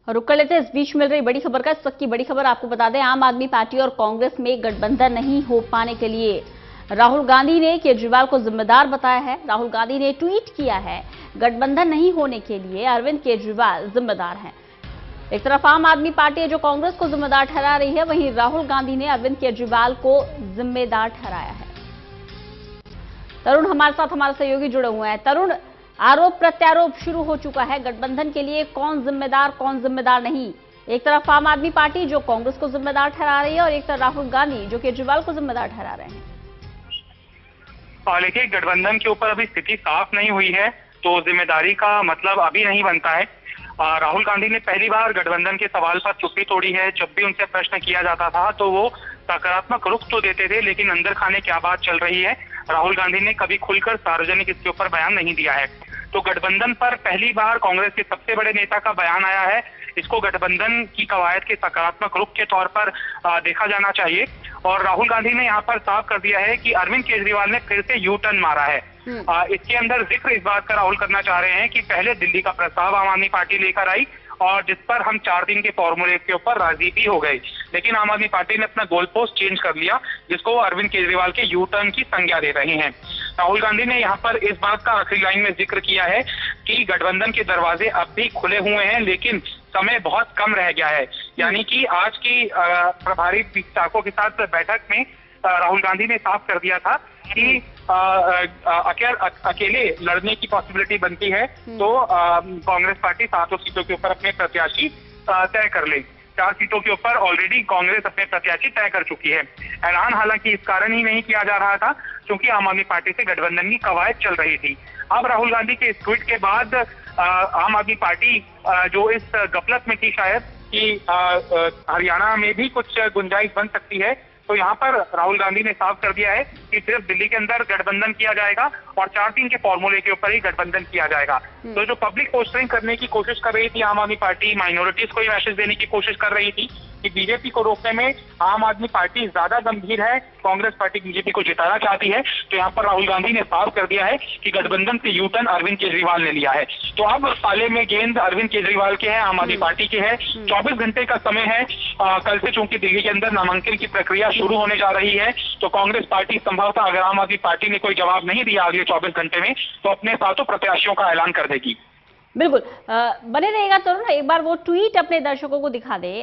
रुक कर लेते हैं। इस बीच मिल रही बड़ी खबर का, इस वक्त की बड़ी खबर आपको बता दें, आम आदमी पार्टी और कांग्रेस में गठबंधन नहीं हो पाने के लिए राहुल गांधी ने केजरीवाल को जिम्मेदार बताया है। राहुल गांधी ने ट्वीट किया है, गठबंधन नहीं होने के लिए अरविंद केजरीवाल जिम्मेदार हैं। एक तरफ आम आदमी पार्टी जो कांग्रेस को जिम्मेदार ठहरा रही है, वहीं राहुल गांधी ने अरविंद केजरीवाल को जिम्मेदार ठहराया है। तरुण हमारे साथ, हमारे सहयोगी जुड़े हुए हैं। तरुण, आरोप प्रत्यारोप शुरू हो चुका है, गठबंधन के लिए कौन जिम्मेदार नहीं। एक तरफ आम आदमी पार्टी जो कांग्रेस को जिम्मेदार ठहरा रही है और एक तरफ राहुल गांधी जो केजरीवाल को जिम्मेदार ठहरा रहे हैं। लेकिन गठबंधन के ऊपर अभी स्थिति साफ नहीं हुई है, तो जिम्मेदारी का मतलब अभी नहीं बनता है। राहुल गांधी ने पहली बार गठबंधन के सवाल पर चुप्पी तोड़ी है। जब भी उनसे प्रश्न किया जाता था तो वो सकारात्मक रुख तो देते थे, लेकिन अंदर खाने क्या बात चल रही है, राहुल गांधी ने कभी खुलकर सार्वजनिक इसके ऊपर बयान नहीं दिया है। तो गठबंधन पर पहली बार कांग्रेस के सबसे बड़े नेता का बयान आया है। इसको गठबंधन की कवायद के सकारात्मक रुख के तौर पर देखा जाना चाहिए। और राहुल गांधी ने यहाँ पर साफ कर दिया है कि अरविंद केजरीवाल ने फिर से यू टर्न मारा है। इसके अंदर जिक्र इस बात का राहुल करना चाह रहे हैं कि पहले दिल्ली का प्रस्ताव आम आदमी पार्टी लेकर आई और जिस पर हम 4 दिन के फॉर्मूले के ऊपर राजी भी हो गए, लेकिन आम आदमी पार्टी ने अपना गोल पोस्ट चेंज कर लिया, जिसको अरविंद केजरीवाल के यू टर्न की संज्ञा दे रहे हैं। राहुल गांधी ने यहाँ पर इस बात का आखिरी लाइन में जिक्र किया है कि गठबंधन के दरवाजे अब भी खुले हुए हैं, लेकिन समय बहुत कम रह गया है। यानी कि आज की प्रभारी विधायकों के साथ बैठक में राहुल गांधी ने साफ कर दिया था कि अकेले लड़ने की पॉसिबिलिटी बनती है तो कांग्रेस पार्टी 7 सीटों के ऊपर अपने प्रत्याशी तय कर ले। 4 सीटों के ऊपर ऑलरेडी कांग्रेस अपने प्रत्याशी तय कर चुकी है। ऐलान हालांकि इस कारण ही नहीं किया जा रहा था क्योंकि आम आदमी पार्टी से गठबंधन की कवायद चल रही थी। अब राहुल गांधी के इस ट्वीट के बाद आम आदमी पार्टी जो इस गफलत में थी शायद कि हरियाणा में भी कुछ गुंजाइश बन सकती है, तो यहाँ पर राहुल गांधी ने साफ कर दिया है कि सिर्फ दिल्ली के अंदर गठबंधन किया जाएगा और 4-3 के फॉर्मूले के ऊपर ही गठबंधन किया जाएगा। तो जो पब्लिक पोस्टरिंग करने की कोशिश कर रही थी आम आदमी पार्टी, माइनॉरिटीज को ये मैसेज देने की कोशिश कर रही थी कि बीजेपी को रोकने में आम आदमी पार्टी ज्यादा गंभीर है, कांग्रेस पार्टी बीजेपी को जिताना चाहती है, तो यहाँ पर राहुल गांधी ने साफ कर दिया है कि गठबंधन से यू टर्न अरविंद केजरीवाल ने लिया है। तो अब पाले में गेंद अरविंद केजरीवाल के है, आम आदमी पार्टी के है। 24 घंटे का समय है। कल से चूंकि दिल्ली के अंदर नामांकन की प्रक्रिया शुरू होने जा रही है, तो कांग्रेस पार्टी संभवतः अगर आम आदमी पार्टी ने कोई जवाब नहीं दिया अगले 24 घंटे में, तो अपने 7 प्रत्याशियों का ऐलान कर देगी। बिल्कुल बने रहेगा तरुण, एक बार वो ट्वीट अपने दर्शकों को दिखा दे।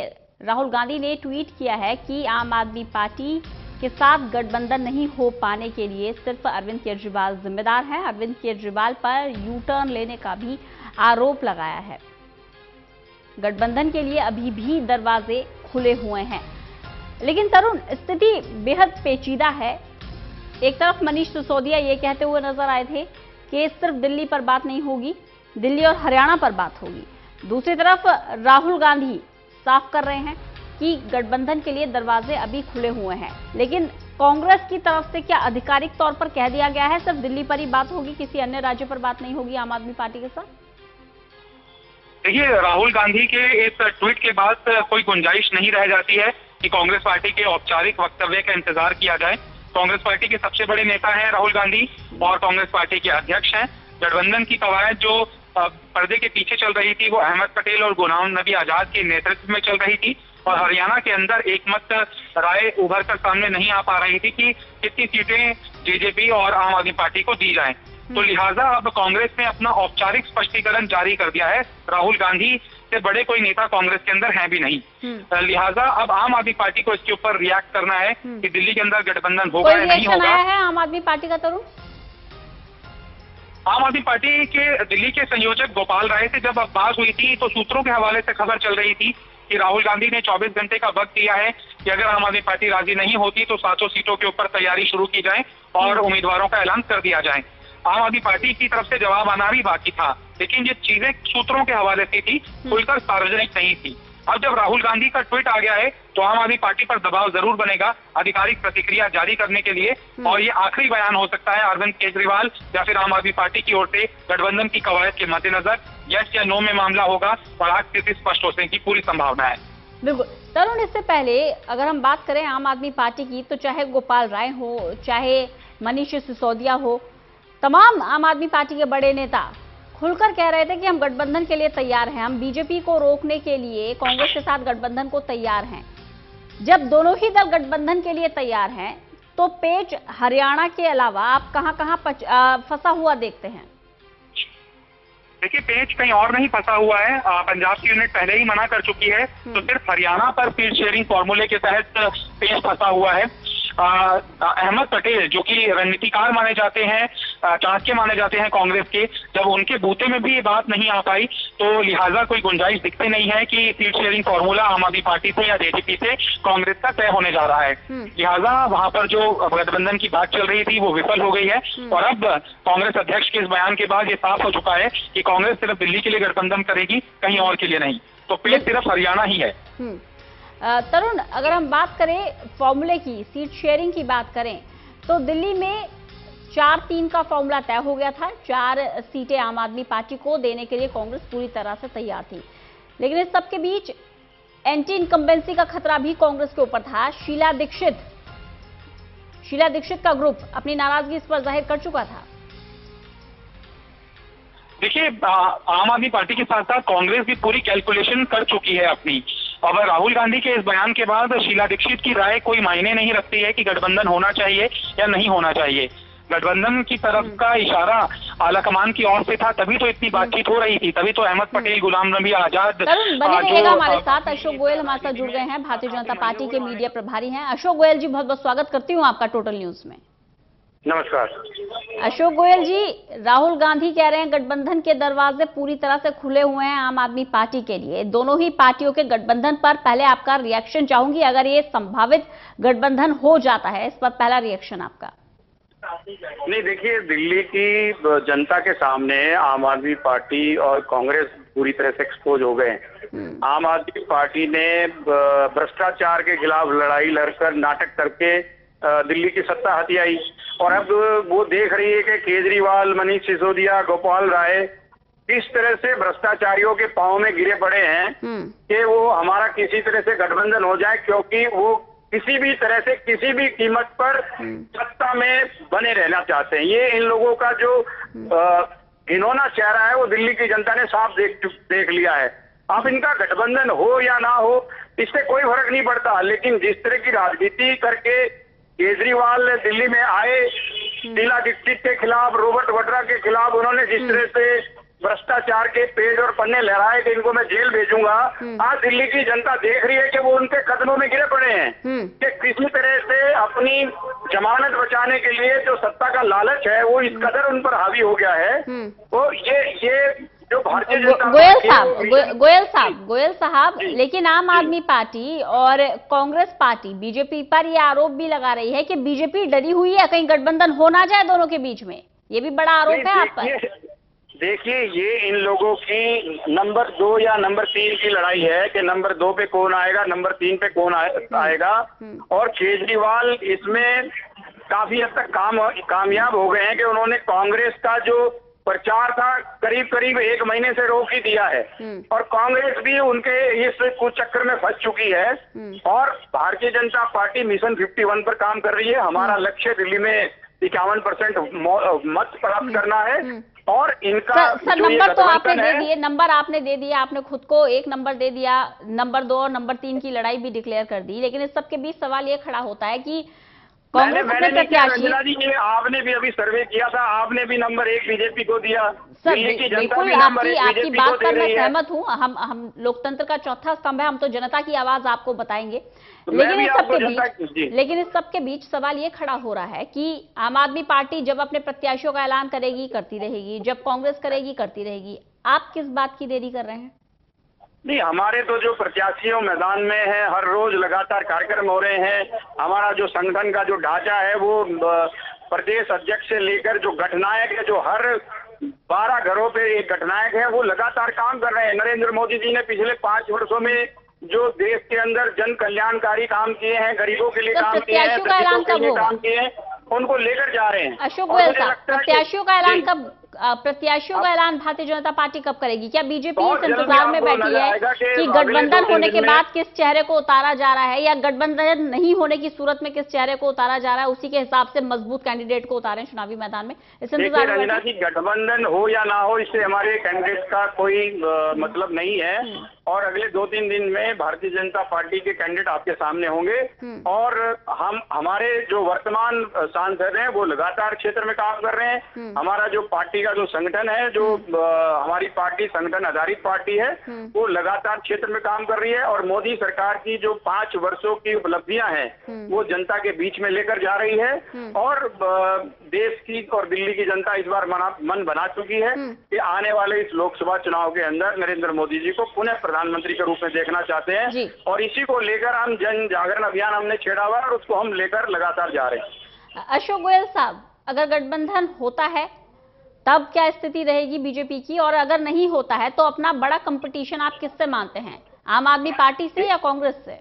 राहुल गांधी ने ट्वीट किया है कि आम आदमी पार्टी के साथ गठबंधन नहीं हो पाने के लिए सिर्फ अरविंद केजरीवाल जिम्मेदार हैं। अरविंद केजरीवाल पर यू टर्न लेने का भी आरोप लगाया है। गठबंधन के लिए अभी भी दरवाजे खुले हुए हैं, लेकिन तरुण स्थिति बेहद पेचीदा है। एक तरफ मनीष सिसोदिया ये कहते हुए नजर आए थे कि सिर्फ दिल्ली पर बात नहीं होगी, दिल्ली और हरियाणा पर बात होगी। दूसरी तरफ राहुल गांधी साफ कर रहे हैं कि गठबंधन के लिए दरवाजे अभी खुले हुए हैं, लेकिन कांग्रेस की तरफ से क्या आधिकारिक तौर पर कह दिया गया है सिर्फ दिल्ली पर ही बात होगी, किसी अन्य राज्य पर बात नहीं होगी आम आदमी पार्टी के साथ? देखिए, राहुल गांधी के इस ट्वीट के बाद कोई गुंजाइश नहीं रह जाती है कि कांग्रेस पार्टी के औपचारिक वक्तव्य का इंतजार किया जाए। कांग्रेस पार्टी के सबसे बड़े नेता हैं राहुल गांधी और कांग्रेस पार्टी के अध्यक्ष हैं। गठबंधन की कवायद जो पर्दे के पीछे चल रही थी वो अहमद पटेल और गुलाम नबी आजाद के नेतृत्व में चल रही थी, और हरियाणा के अंदर एकमत राय उभर कर सामने नहीं आ पा रही थी कि कितनी सीटें जेजेपी और आम आदमी पार्टी को दी जाएं। तो लिहाजा अब कांग्रेस ने अपना औपचारिक स्पष्टीकरण जारी कर दिया है। राहुल गांधी से बड़े कोई नेता कांग्रेस के अंदर हैं भी नहीं, लिहाजा अब आम आदमी पार्टी को इसके ऊपर रिएक्ट करना है कि दिल्ली के अंदर गठबंधन होगा या नहीं होगा। है आम आदमी पार्टी का तरुण? आम आदमी पार्टी के दिल्ली के संयोजक गोपाल राय से जब बात हुई थी तो सूत्रों के हवाले से खबर चल रही थी कि राहुल गांधी ने 24 घंटे का वक्त दिया है कि अगर आम आदमी पार्टी राजी नहीं होती तो 7 सीटों के ऊपर तैयारी शुरू की जाए और उम्मीदवारों का ऐलान कर दिया जाए। आम आदमी पार्टी की तरफ से जवाब आना भी बाकी था, लेकिन ये चीजें सूत्रों के हवाले से थी, खुलकर सार्वजनिक नहीं थी। अब जब राहुल गांधी का ट्वीट आ गया है तो आम आदमी पार्टी पर दबाव जरूर बनेगा आधिकारिक प्रतिक्रिया जारी करने के लिए, और ये आखिरी बयान हो सकता है अरविंद केजरीवाल या फिर आम आदमी पार्टी की ओर से गठबंधन की कवायद के मद्देनजर। यस या नो में मामला होगा और आज स्थिति स्पष्ट होने की पूरी संभावना है। बिल्कुल तरुण, इससे पहले अगर हम बात करें आम आदमी पार्टी की, तो चाहे गोपाल राय हो, चाहे मनीष सिसोदिया हो, तमाम आम आदमी पार्टी के बड़े नेता खुलकर कह रहे थे कि हम गठबंधन के लिए तैयार हैं, हम बीजेपी को रोकने के लिए कांग्रेस के साथ गठबंधन को तैयार हैं। जब दोनों ही दल गठबंधन के लिए तैयार हैं तो पेच हरियाणा के अलावा आप कहां फंसा हुआ देखते हैं? देखिए, पेच कहीं और नहीं फंसा हुआ है। पंजाब की यूनिट पहले ही मना कर चुकी है, तो सिर्फ हरियाणा पर सीट शेयरिंग फॉर्मूले के तहत पेच फंसा हुआ है। अहमद पटेल जो कि रणनीतिकार माने जाते हैं, चाणक्य माने जाते हैं कांग्रेस के, जब उनके बूते में भी ये बात नहीं आ पाई तो लिहाजा कोई गुंजाइश दिखती नहीं है कि सीट शेयरिंग फॉर्मूला आम आदमी पार्टी से या जेजेपी से कांग्रेस का तय होने जा रहा है। लिहाजा वहां पर जो गठबंधन की बात चल रही थी वो विफल हो गई है और अब कांग्रेस अध्यक्ष के इस बयान के बाद ये साफ हो चुका है कि कांग्रेस सिर्फ दिल्ली के लिए गठबंधन करेगी, कहीं और के लिए नहीं। तो पेच सिर्फ हरियाणा ही है। तरुण, अगर हम बात करें फॉर्मूले की, सीट शेयरिंग की बात करें तो दिल्ली में 4-3 का फॉर्मूला तय हो गया था। 4 सीटें आम आदमी पार्टी को देने के लिए कांग्रेस पूरी तरह से तैयार थी, लेकिन इस सबके बीच एंटी इनकम्बेंसी का खतरा भी कांग्रेस के ऊपर था। शीला दीक्षित का ग्रुप अपनी नाराजगी इस पर जाहिर कर चुका था। देखिए, आम आदमी पार्टी के साथ साथ कांग्रेस भी पूरी कैलकुलेशन कर चुकी है अपनी। अब राहुल गांधी के इस बयान के बाद शीला दीक्षित की राय कोई मायने नहीं रखती है कि गठबंधन होना चाहिए या नहीं होना चाहिए। गठबंधन की तरफ का इशारा आलाकमान की ओर से था, तभी तो इतनी बातचीत हो रही थी, तभी तो अहमद पटेल, गुलाम नबी आजाद बने रहिएगा हमारे साथ। अशोक गोयल हमारे साथ जुड़ गए हैं, भारतीय जनता पार्टी के मीडिया प्रभारी हैं। अशोक गोयल जी, बहुत बहुत स्वागत करती हूँ आपका टोटल न्यूज में। नमस्कार अशोक गोयल जी, राहुल गांधी कह रहे हैं गठबंधन के दरवाजे पूरी तरह से खुले हुए हैं आम आदमी पार्टी के लिए। दोनों ही पार्टियों के गठबंधन पर पहले आपका रिएक्शन चाहूंगी, अगर ये संभावित गठबंधन हो जाता है, इस पर पहला रिएक्शन आपका। नहीं, देखिए, दिल्ली की जनता के सामने आम आदमी पार्टी और कांग्रेस पूरी तरह से एक्सपोज हो गए हैं। आम आदमी पार्टी ने भ्रष्टाचार के खिलाफ लड़ाई लड़कर, नाटक करके दिल्ली की सत्ता हथियाई और अब वो देख रही है कि केजरीवाल, मनीष सिसोदिया, गोपाल राय किस तरह से भ्रष्टाचारियों के पांव में गिरे पड़े हैं कि वो हमारा किसी तरह से गठबंधन हो जाए, क्योंकि वो किसी भी तरह से किसी भी कीमत पर सत्ता में बने रहना चाहते हैं। ये इन लोगों का जो घिनौना चेहरा है वो दिल्ली की जनता ने साफ देख लिया है। अब इनका गठबंधन हो या ना हो इससे कोई फर्क नहीं पड़ता, लेकिन जिस तरह की राजनीति करके केजरीवाल दिल्ली में आए, शीला दीक्षित के खिलाफ, रॉबर्ट वड्रा के खिलाफ उन्होंने जिस तरह से भ्रष्टाचार के पेज और पन्ने लहराए कि इनको मैं जेल भेजूंगा, आज दिल्ली की जनता देख रही है कि वो उनके कदमों में गिरे पड़े हैं कि किसी तरह से अपनी जमानत बचाने के लिए जो सत्ता का लालच है वो इस कदर उन पर हावी हो गया है। तो ये जो भारतीय जनता गोयल साहब, लेकिन आम आदमी पार्टी और कांग्रेस पार्टी बीजेपी पर यह आरोप भी लगा रही है कि बीजेपी डरी हुई है कहीं गठबंधन हो ना जाए दोनों के बीच में। ये भी बड़ा आरोप है आप पर। देखिए, ये इन लोगों की नंबर 2 या नंबर 3 की लड़ाई है कि नंबर 2 पे कौन आएगा, नंबर 3 पे कौन आएगा। और केजरीवाल इसमें काफी हद तक कामयाब हो गए हैं कि उन्होंने कांग्रेस का जो प्रचार था करीब 1 महीने से रोक ही दिया है और कांग्रेस भी उनके इस कुचक्कर में फंस चुकी है और भारतीय जनता पार्टी मिशन 51 पर काम कर रही है। हमारा लक्ष्य दिल्ली में 51% मत प्राप्त करना है और इनका सर नंबर तो आपने दे दिए, नंबर आपने दे दिया, आपने खुद को 1 नंबर दे दिया, नंबर 2 और नंबर 3 की लड़ाई भी डिक्लेयर कर दी, लेकिन इस सबके बीच सवाल ये खड़ा होता है कि कांग्रेस अपने प्रत्याशी, आपने भी अभी सर्वे किया था, आपने भी नंबर 1 बीजेपी को दिया। सर बिल्कुल, आपकी बात पर मैं सहमत हूँ। हम लोकतंत्र का चौथा स्तंभ है, हम तो जनता की आवाज आपको बताएंगे। लेकिन इस सबके बीच सवाल ये खड़ा हो रहा है कि आम आदमी पार्टी जब अपने प्रत्याशियों का ऐलान करेगी करती रहेगी, जब कांग्रेस करेगी करती रहेगी। आप किस बात की देरी कर रहे हैं? नहीं, हमारे तो जो प्रत्याशियों मैदान में है, हर रोज लगातार कार्यक्रम हो रहे हैं। हमारा जो संगठन का जो ढांचा है वो प्रदेश अध्यक्ष से लेकर जो गठनायक है, जो हर 12 घरों पे एक गठनायक है, वो लगातार काम कर रहे हैं। नरेंद्र मोदी जी ने पिछले 5 वर्षों में जो देश के अंदर जन कल्याणकारी काम किए हैं, गरीबों के लिए काम किए हैं, काम किए हैं, उनको लेकर जा रहे हैं। अशोक गोयल साहब, प्रत्याशियों का ऐलान प्रत्याशियों का ऐलान भारतीय जनता पार्टी कब करेगी? क्या बीजेपी बहुत इस जल्दी इंतजार में आपको बैठी नजर है आएगा कि कि अगले गठबंधन 2-3 होने के दिन में- बाद किस चेहरे को उतारा जा रहा है, या गठबंधन नहीं होने की सूरत में किस चेहरे को उतारा जा रहा है, उसी के हिसाब से मजबूत कैंडिडेट को उतारें चुनावी मैदान में? इस देखिए इंतजार में रंजना बैठे जी, गठबंधन हो या ना हो, इससे हमारे कैंडिडेट का कोई मतलब नहीं है। और अगले 2-3 दिन में भारतीय जनता पार्टी के कैंडिडेट आपके सामने होंगे। और हमारे जो वर्तमान सांसद हैं वो लगातार क्षेत्र में काम कर रहे हैं। हमारा जो पार्टी का जो संगठन है, जो हमारी पार्टी संगठन आधारित पार्टी है, वो लगातार क्षेत्र में काम कर रही है। और मोदी सरकार की जो 5 वर्षों की उपलब्धियां हैं वो जनता के बीच में लेकर जा रही है। और देश की और दिल्ली की जनता इस बार मन बना चुकी है कि आने वाले इस लोकसभा चुनाव के अंदर नरेंद्र मोदी जी को पुनः प्रधानमंत्री के रूप में देखना चाहते हैं। और इसी को लेकर हम जन जागरण अभियान हमने छेड़ा हुआ है और उसको हम लेकर लगातार जा रहे हैं। अशोक गोयल साहब, अगर गठबंधन होता है तब क्या स्थिति रहेगी बीजेपी की, और अगर नहीं होता है तो अपना बड़ा कंपटीशन आप किससे मानते हैं, आम आदमी पार्टी से या कांग्रेस से?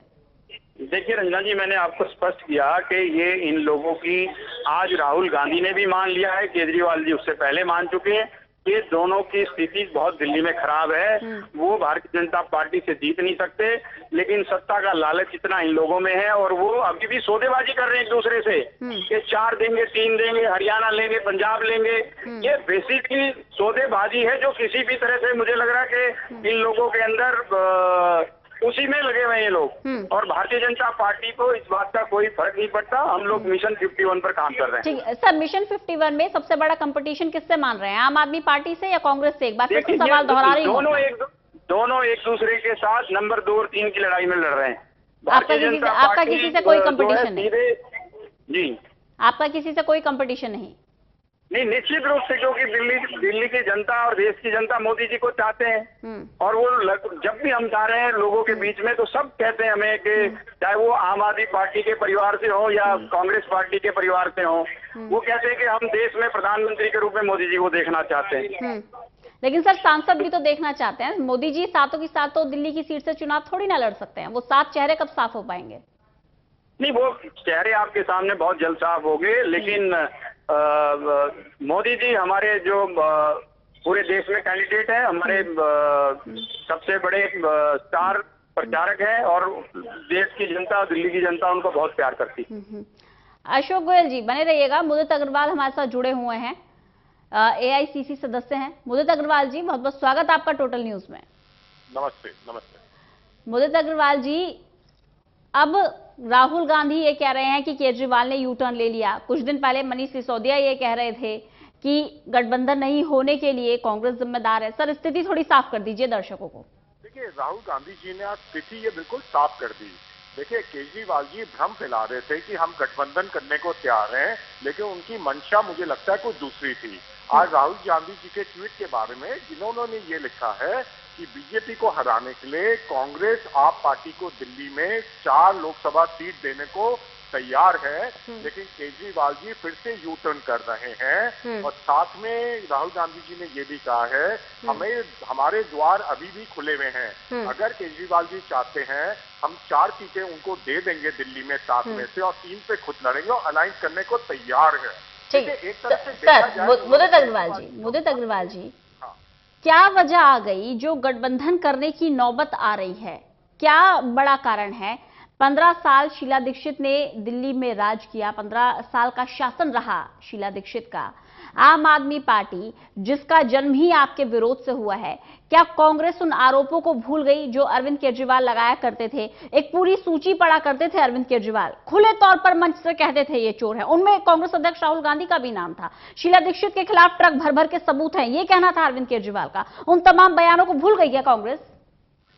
देखिए रंजना जी, मैंने आपको स्पष्ट किया कि ये इन लोगों की, आज राहुल गांधी ने भी मान लिया है, केजरीवाल जी उससे पहले मान चुके हैं। ये दोनों की स्थिति बहुत दिल्ली में खराब है। वो भारतीय जनता पार्टी से जीत नहीं सकते, लेकिन सत्ता का लालच इतना इन लोगों में है और वो अभी भी सौदेबाजी कर रहे हैं एक दूसरे से कि 4 देंगे, 3 देंगे, हरियाणा लेंगे, पंजाब लेंगे। ये बेसिकली सौदेबाजी है जो किसी भी तरह से मुझे लग रहा है कि इन लोगों के अंदर उसी में लगे हुए हैं ये लोग। और भारतीय जनता पार्टी को इस बात का कोई फर्क नहीं पड़ता। हम लोग मिशन 51 पर काम कर रहे हैं। ठीक है सर, मिशन 51 में सबसे बड़ा कंपटीशन किससे मान रहे हैं, आम आदमी पार्टी से या कांग्रेस से? एक बार फिर से सवाल दोहरा रही हूं। दोनों एक दूसरे के साथ नंबर 2 और 3 की लड़ाई में लड़ रहे हैं। आपका किसी से कोई कंपटीशन नहीं? जी, आपका किसी से कोई कंपटीशन नहीं? नहीं, निश्चित रूप से, क्योंकि दिल्ली की जनता और देश की जनता मोदी जी को चाहते हैं। और वो जब भी हम जा रहे हैं लोगों के बीच में तो सब कहते हैं हमें कि चाहे वो आम आदमी पार्टी के परिवार से हो या कांग्रेस पार्टी के परिवार से हो, वो कहते हैं कि हम देश में प्रधानमंत्री के रूप में मोदी जी को देखना चाहते हैं। लेकिन सर, सांसद भी तो देखना चाहते हैं। मोदी जी सातों की सातों दिल्ली की सीट से चुनाव थोड़ी ना लड़ सकते हैं। वो 7 चेहरे कब साफ हो पाएंगे? नहीं, वो चेहरे आपके सामने बहुत जल्द साफ होंगे, लेकिन मोदी जी हमारे जो पूरे देश में कैंडिडेट हैं, हमारे सबसे बड़े स्टार प्रचारक हैं और देश की जनता, दिल्ली की जनता उनको बहुत प्यार करती है। अशोक गोयल जी बने रहिएगा। मुदित अग्रवाल हमारे साथ जुड़े हुए हैं, AICC सदस्य हैं। मुदित अग्रवाल जी, बहुत बहुत स्वागत आपका टोटल न्यूज में। नमस्ते। नमस्ते मुदित अग्रवाल जी, अब राहुल गांधी ये कह रहे हैं कि केजरीवाल ने यू टर्न ले लिया। कुछ दिन पहले मनीष सिसोदिया ये कह रहे थे कि गठबंधन नहीं होने के लिए कांग्रेस जिम्मेदार है। सर, स्थिति थोड़ी साफ कर दीजिए दर्शकों को। देखिए, राहुल गांधी जी ने आज स्थिति ये बिल्कुल साफ कर दी। देखिए, केजरीवाल जी भ्रम फैला रहे थे कि हम गठबंधन करने को तैयार हैं, लेकिन उनकी मंशा मुझे लगता है कुछ दूसरी थी। आज राहुल गांधी जी के ट्वीट के बारे में जिन्होंने ये लिखा है कि बीजेपी को हराने के लिए कांग्रेस आप पार्टी को दिल्ली में 4 लोकसभा सीट देने को तैयार है, लेकिन केजरीवाल जी फिर से यू टर्न कर रहे हैं। और साथ में राहुल गांधी जी ने ये भी कहा है, हमारे द्वार अभी भी खुले हुए हैं। अगर केजरीवाल जी चाहते हैं हम 4 सीटें उनको दे देंगे दिल्ली में 7 में से, और 3 पे खुद लड़ेंगे और अलायंस करने को तैयार है। ठीक है सर, मुदित अग्रवाल जी, क्या वजह आ गई जो गठबंधन करने की नौबत आ रही है? क्या बड़ा कारण है? 15 साल शीला दीक्षित ने दिल्ली में राज किया, 15 साल का शासन रहा शीला दीक्षित का। आम आदमी पार्टी जिसका जन्म ही आपके विरोध से हुआ है, क्या कांग्रेस उन आरोपों को भूल गई जो अरविंद केजरीवाल लगाया करते थे? एक पूरी सूची पढ़ा करते थे अरविंद केजरीवाल, खुले तौर पर मंच से कहते थे ये चोर है। उनमें कांग्रेस अध्यक्ष राहुल गांधी का भी नाम था। शीला दीक्षित के खिलाफ ट्रक भर भर के सबूत हैं, ये कहना था अरविंद केजरीवाल का। उन तमाम बयानों को भूल गई क्या कांग्रेस?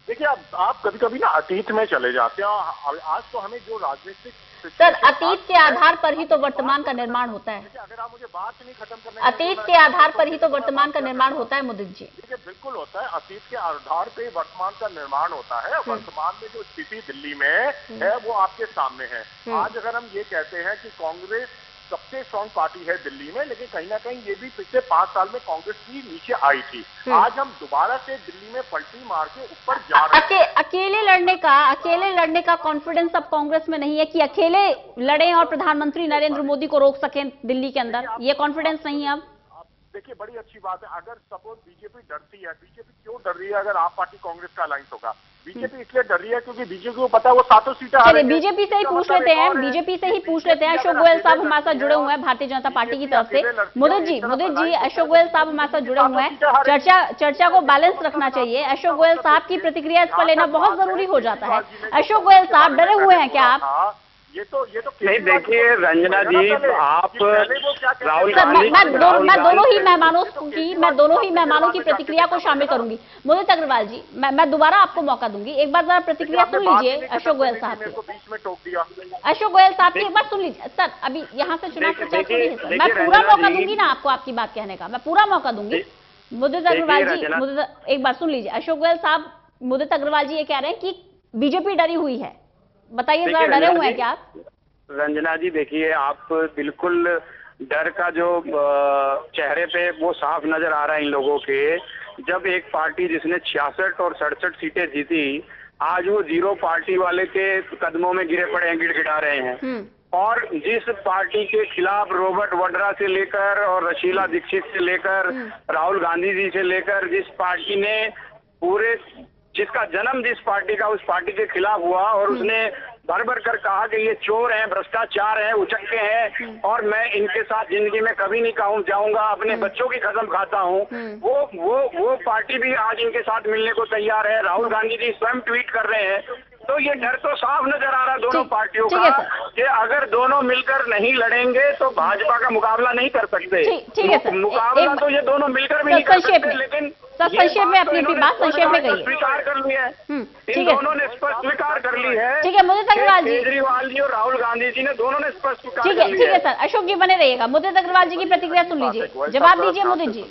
देखिए, आप कभी कभी ना अतीत में चले जाते हैं। आज तो हमें जो राजनीतिक सर, अतीत के आधार पर ही तो वर्तमान का निर्माण होता है। अगर आप मुझे बात नहीं खत्म करने, अतीत के आधार पर ही तो वर्तमान का निर्माण होता है मुदित जी। देखिए, बिल्कुल होता है। अतीत के आधार पे वर्तमान का निर्माण होता है। वर्तमान में जो स्थिति दिल्ली में है वो आपके सामने है। आज अगर हम ये कहते हैं कि कांग्रेस सबसे स्ट्रॉन्ग पार्टी है दिल्ली में, लेकिन कहीं ना कहीं ये भी पिछले 5 साल में कांग्रेस की नीचे आई थी। आज हम दोबारा से दिल्ली में पलटी मार के ऊपर जा रहे हैं। अकेले लड़ने का कॉन्फिडेंस अब कांग्रेस में नहीं है कि अकेले लड़ें और प्रधानमंत्री नरेंद्र मोदी को रोक सकें दिल्ली के अंदर, ये कॉन्फिडेंस नहीं है अब। देखिए बड़ी अच्छी बात है। अगर सपोज बीजेपी डरती है, बीजेपी क्यों डर रही है अगर आप पार्टी कांग्रेस का अलायंस होगा? बीजेपी इसलिए डर रही है क्योंकि बीजेपी को पता है वो 7 सीटें चलिए बीजेपी से ही पूछ लेते हैं, बीजेपी से ही पूछ लेते हैं। अशोक गोयल साहब हमारे साथ जुड़े हुए हैं भारतीय जनता पार्टी की तरफ से। मुदित जी, अशोक गोयल साहब हमारे साथ जुड़े हुए हैं। चर्चा को बैलेंस रखना चाहिए। अशोक गोयल साहब की प्रतिक्रिया इस पर लेना बहुत जरूरी हो जाता है। अशोक गोयल साहब, डरे हुए हैं क्या आप? ये तो नहीं, देखिए रंजना जी, आप राहुल गांधी, मैं दोनों ही मेहमानों की प्रतिक्रिया को शामिल करूंगी। मुदित अग्रवाल जी, मैं दोबारा आपको मौका दूंगी, एक बार जरा प्रतिक्रिया सुन लीजिए अशोक गोयल साहब की। बीच में टोक दिया अशोक गोयल साहब की एक बार सुन लीजिए। सर, अभी यहाँ से चुनाव प्रचार थोड़ी है सर, मैं पूरा मौका दूंगी ना आपको आपकी बात कहने का, मैं पूरा मौका दूंगी। मुदित अग्रवाल जी, एक बार सुन लीजिए। अशोक गोयल साहब, मुदित अग्रवाल जी ये कह रहे हैं कि बीजेपी डरी हुई है, बताइए जरा, डरे हुए हैं क्या आप? रंजना जी, देखिए आप बिल्कुल डर का जो चेहरे पे वो साफ नजर आ रहा है इन लोगों के। जब एक पार्टी जिसने 66 और 67 सीटें जीती, आज वो जीरो पार्टी वाले के कदमों में गिरे पड़े हैं, गिड़गिड़ा रहे हैं। और जिस पार्टी के खिलाफ रॉबर्ट वड्रा से लेकर और रशीला दीक्षित से लेकर राहुल गांधी जी से लेकर जिस पार्टी ने जिसका जन्म जिस पार्टी का उस पार्टी के खिलाफ हुआ और उसने भर भर कर कहा कि ये चोर हैं, भ्रष्टाचार हैं, उचक्के हैं और मैं इनके साथ जिंदगी में कभी नहीं जाऊंगा, अपने बच्चों की कसम खाता हूँ, वो पार्टी भी आज इनके साथ मिलने को तैयार है। राहुल गांधी जी स्वयं ट्वीट कर रहे हैं। तो ये डर तो साफ नजर आ रहा है दोनों पार्टियों का कि अगर दोनों मिलकर नहीं लड़ेंगे तो भाजपा का मुकाबला नहीं कर सकते। मुकाबला तो ये दोनों मिलकर भी नहीं कर सकते, लेकिन संक्षेप में अपनी बात संक्षेप में कहिए। स्वीकार कर लिया है, इन दोनों ने स्पष्ट स्वीकार कर ली है। ठीक है मुदित अग्रवाल जी, केजरीवाल जी और राहुल गांधी जी ने दोनों ने स्पष्ट स्वीकार कर लिया। ठीक है सर, अशोक जी बने रहिएगा। मुदित अग्रवाल जी की प्रतिक्रिया सुन लीजिए, जवाब दीजिए मुदित जी।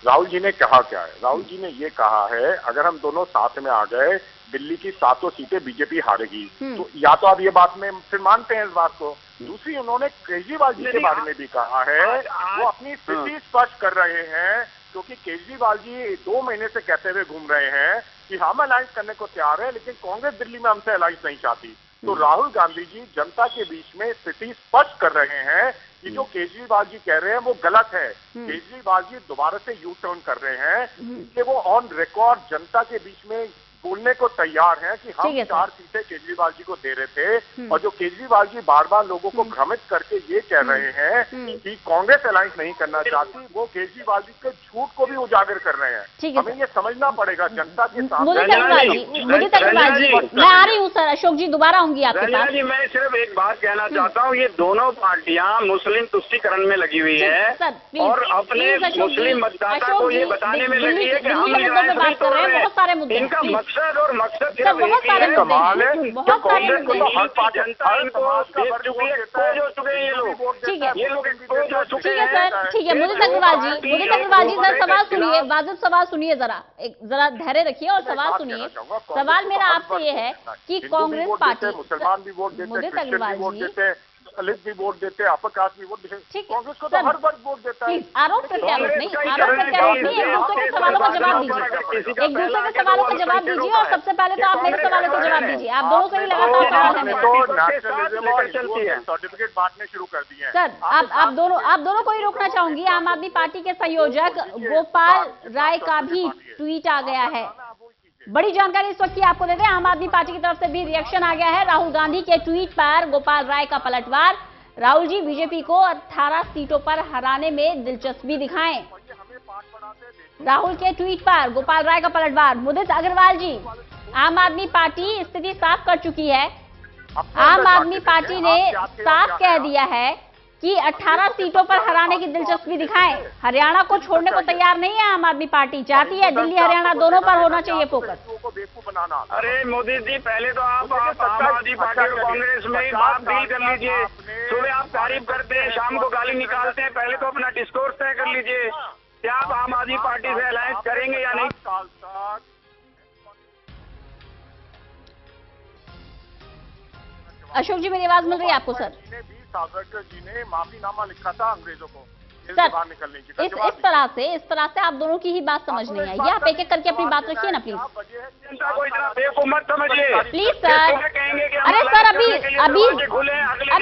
राहुल जी ने कहा क्या है? राहुल जी ने ये कहा है अगर हम दोनों साथ में आ गए दिल्ली की 7 सीटें बीजेपी हारेगी। तो या तो आप ये बात में फिर मानते हैं इस बात को। दूसरी, उन्होंने केजरीवाल जी के बारे में भी कहा है, वो अपनी स्थिति स्पष्ट कर रहे हैं क्योंकि केजरीवाल जी 2 महीने से कहते हुए घूम रहे हैं कि हम अलायंस करने को तैयार है, लेकिन कांग्रेस दिल्ली में हमसे अलायंस नहीं चाहती। तो राहुल गांधी जी जनता के बीच में स्थिति स्पष्ट कर रहे हैं कि जो केजरीवाल जी कह रहे हैं वो गलत है। केजरीवाल जी दोबारा से यू टर्न कर रहे हैं, इसलिए वो ऑन रिकॉर्ड जनता के बीच में बोलने को तैयार हैं कि हम 4 सीटें केजरीवाल जी को दे रहे थे। और जो केजरीवाल जी बार बार लोगों को भ्रमित करके ये कह रहे हैं कि कांग्रेस अलायंस नहीं करना चाहती, वो केजरीवाल जी के झूठ को भी उजागर कर रहे हैं। हमें ये समझना पड़ेगा जनता के सामने। मुदित अग्रवाल जी, मैं आ रही हूँ सर। अशोक जी दोबारा आऊंगी आपके पास। जी, मैं सिर्फ एक बात कहना चाहता हूँ, ये दोनों पार्टियां मुस्लिम तुष्टीकरण में लगी हुई है और अपने मुस्लिम मतदाता को ये बताने में लगी है कि हम इनका मकसद और मकसद सिर्फ एक ही है, कमाल है जो कांग्रेस को तो हर पार्टी जनता इनको देख चुकी है, एक्सपोज हो चुके हैं ये लोग एक्सपोज हो चुके हैं सर। ठीक है मुदित अग्रवाल जी, सर सवाल सुनिए, वाजिब सवाल सुनिए, जरा धैर्य रखिए और सवाल सुनिए। सवाल मेरा आपसे ये है कि कांग्रेस पार्टी, मुसलमान भी वोट देते, क्रिश्चियन भी वोट देते, दलित भी वोट देते, अपर कास्ट भी वोट देते, कांग्रेस को तो हर वर्ग वोट देता है। आरोप प्रत्यारोप नहीं, एक दूसरे के सवालों का जवाब दीजिए, एक दूसरे के सवालों का जवाब दीजिए और सबसे पहले तो आप मेरे सवालों का जवाब दीजिए। आप दोनों से ही लगातार सवाल है मेरा। सर्टिफिकेट बांटने शुरू कर दिए हैं। सर आप दोनों को ही रोकना चाहूंगी। आम आदमी पार्टी के संयोजक गोपाल राय का भी ट्वीट आ गया है। बड़ी जानकारी इस वक्त की आपको देते हैं, आम आदमी पार्टी की तरफ से भी रिएक्शन आ गया है राहुल गांधी के ट्वीट पर। गोपाल राय का पलटवार, राहुल जी बीजेपी को 18 सीटों पर हराने में दिलचस्पी दिखाएं। राहुल के ट्वीट पर गोपाल राय का पलटवार। मुदित अग्रवाल जी, आम आदमी पार्टी स्थिति साफ कर चुकी है। आम आदमी पार्टी ने साफ कह दिया है कि 18 सीटों पर हराने की दिलचस्पी दिखाएं। हरियाणा को छोड़ने को तैयार नहीं है आम आदमी पार्टी, चाहती है दिल्ली हरियाणा दोनों पर होना चाहिए फोकस। अरे मोदी जी, पहले तो आप आम आदमी पार्टी और कांग्रेस में आप डील कर लीजिए। सुबह आप तारीफ करते हैं, शाम को गाली निकालते हैं, पहले तो अपना डिस्कोर्स तय कर लीजिए क्या आप आम आदमी पार्टी से अलायंस करेंगे या नहीं। अशोक जी मेरी आवाज मिल रही है आपको? सर सावरकर जी ने माफीनामा लिखा था अंग्रेजों को बाहर निकलने की। इस तरह से आप दोनों की ही बात समझ नहीं आई। आप एक एक करके अपनी बात रखिए ना प्लीज। जनता को इतना को मत समझिए। Please sir. अरे सर अभी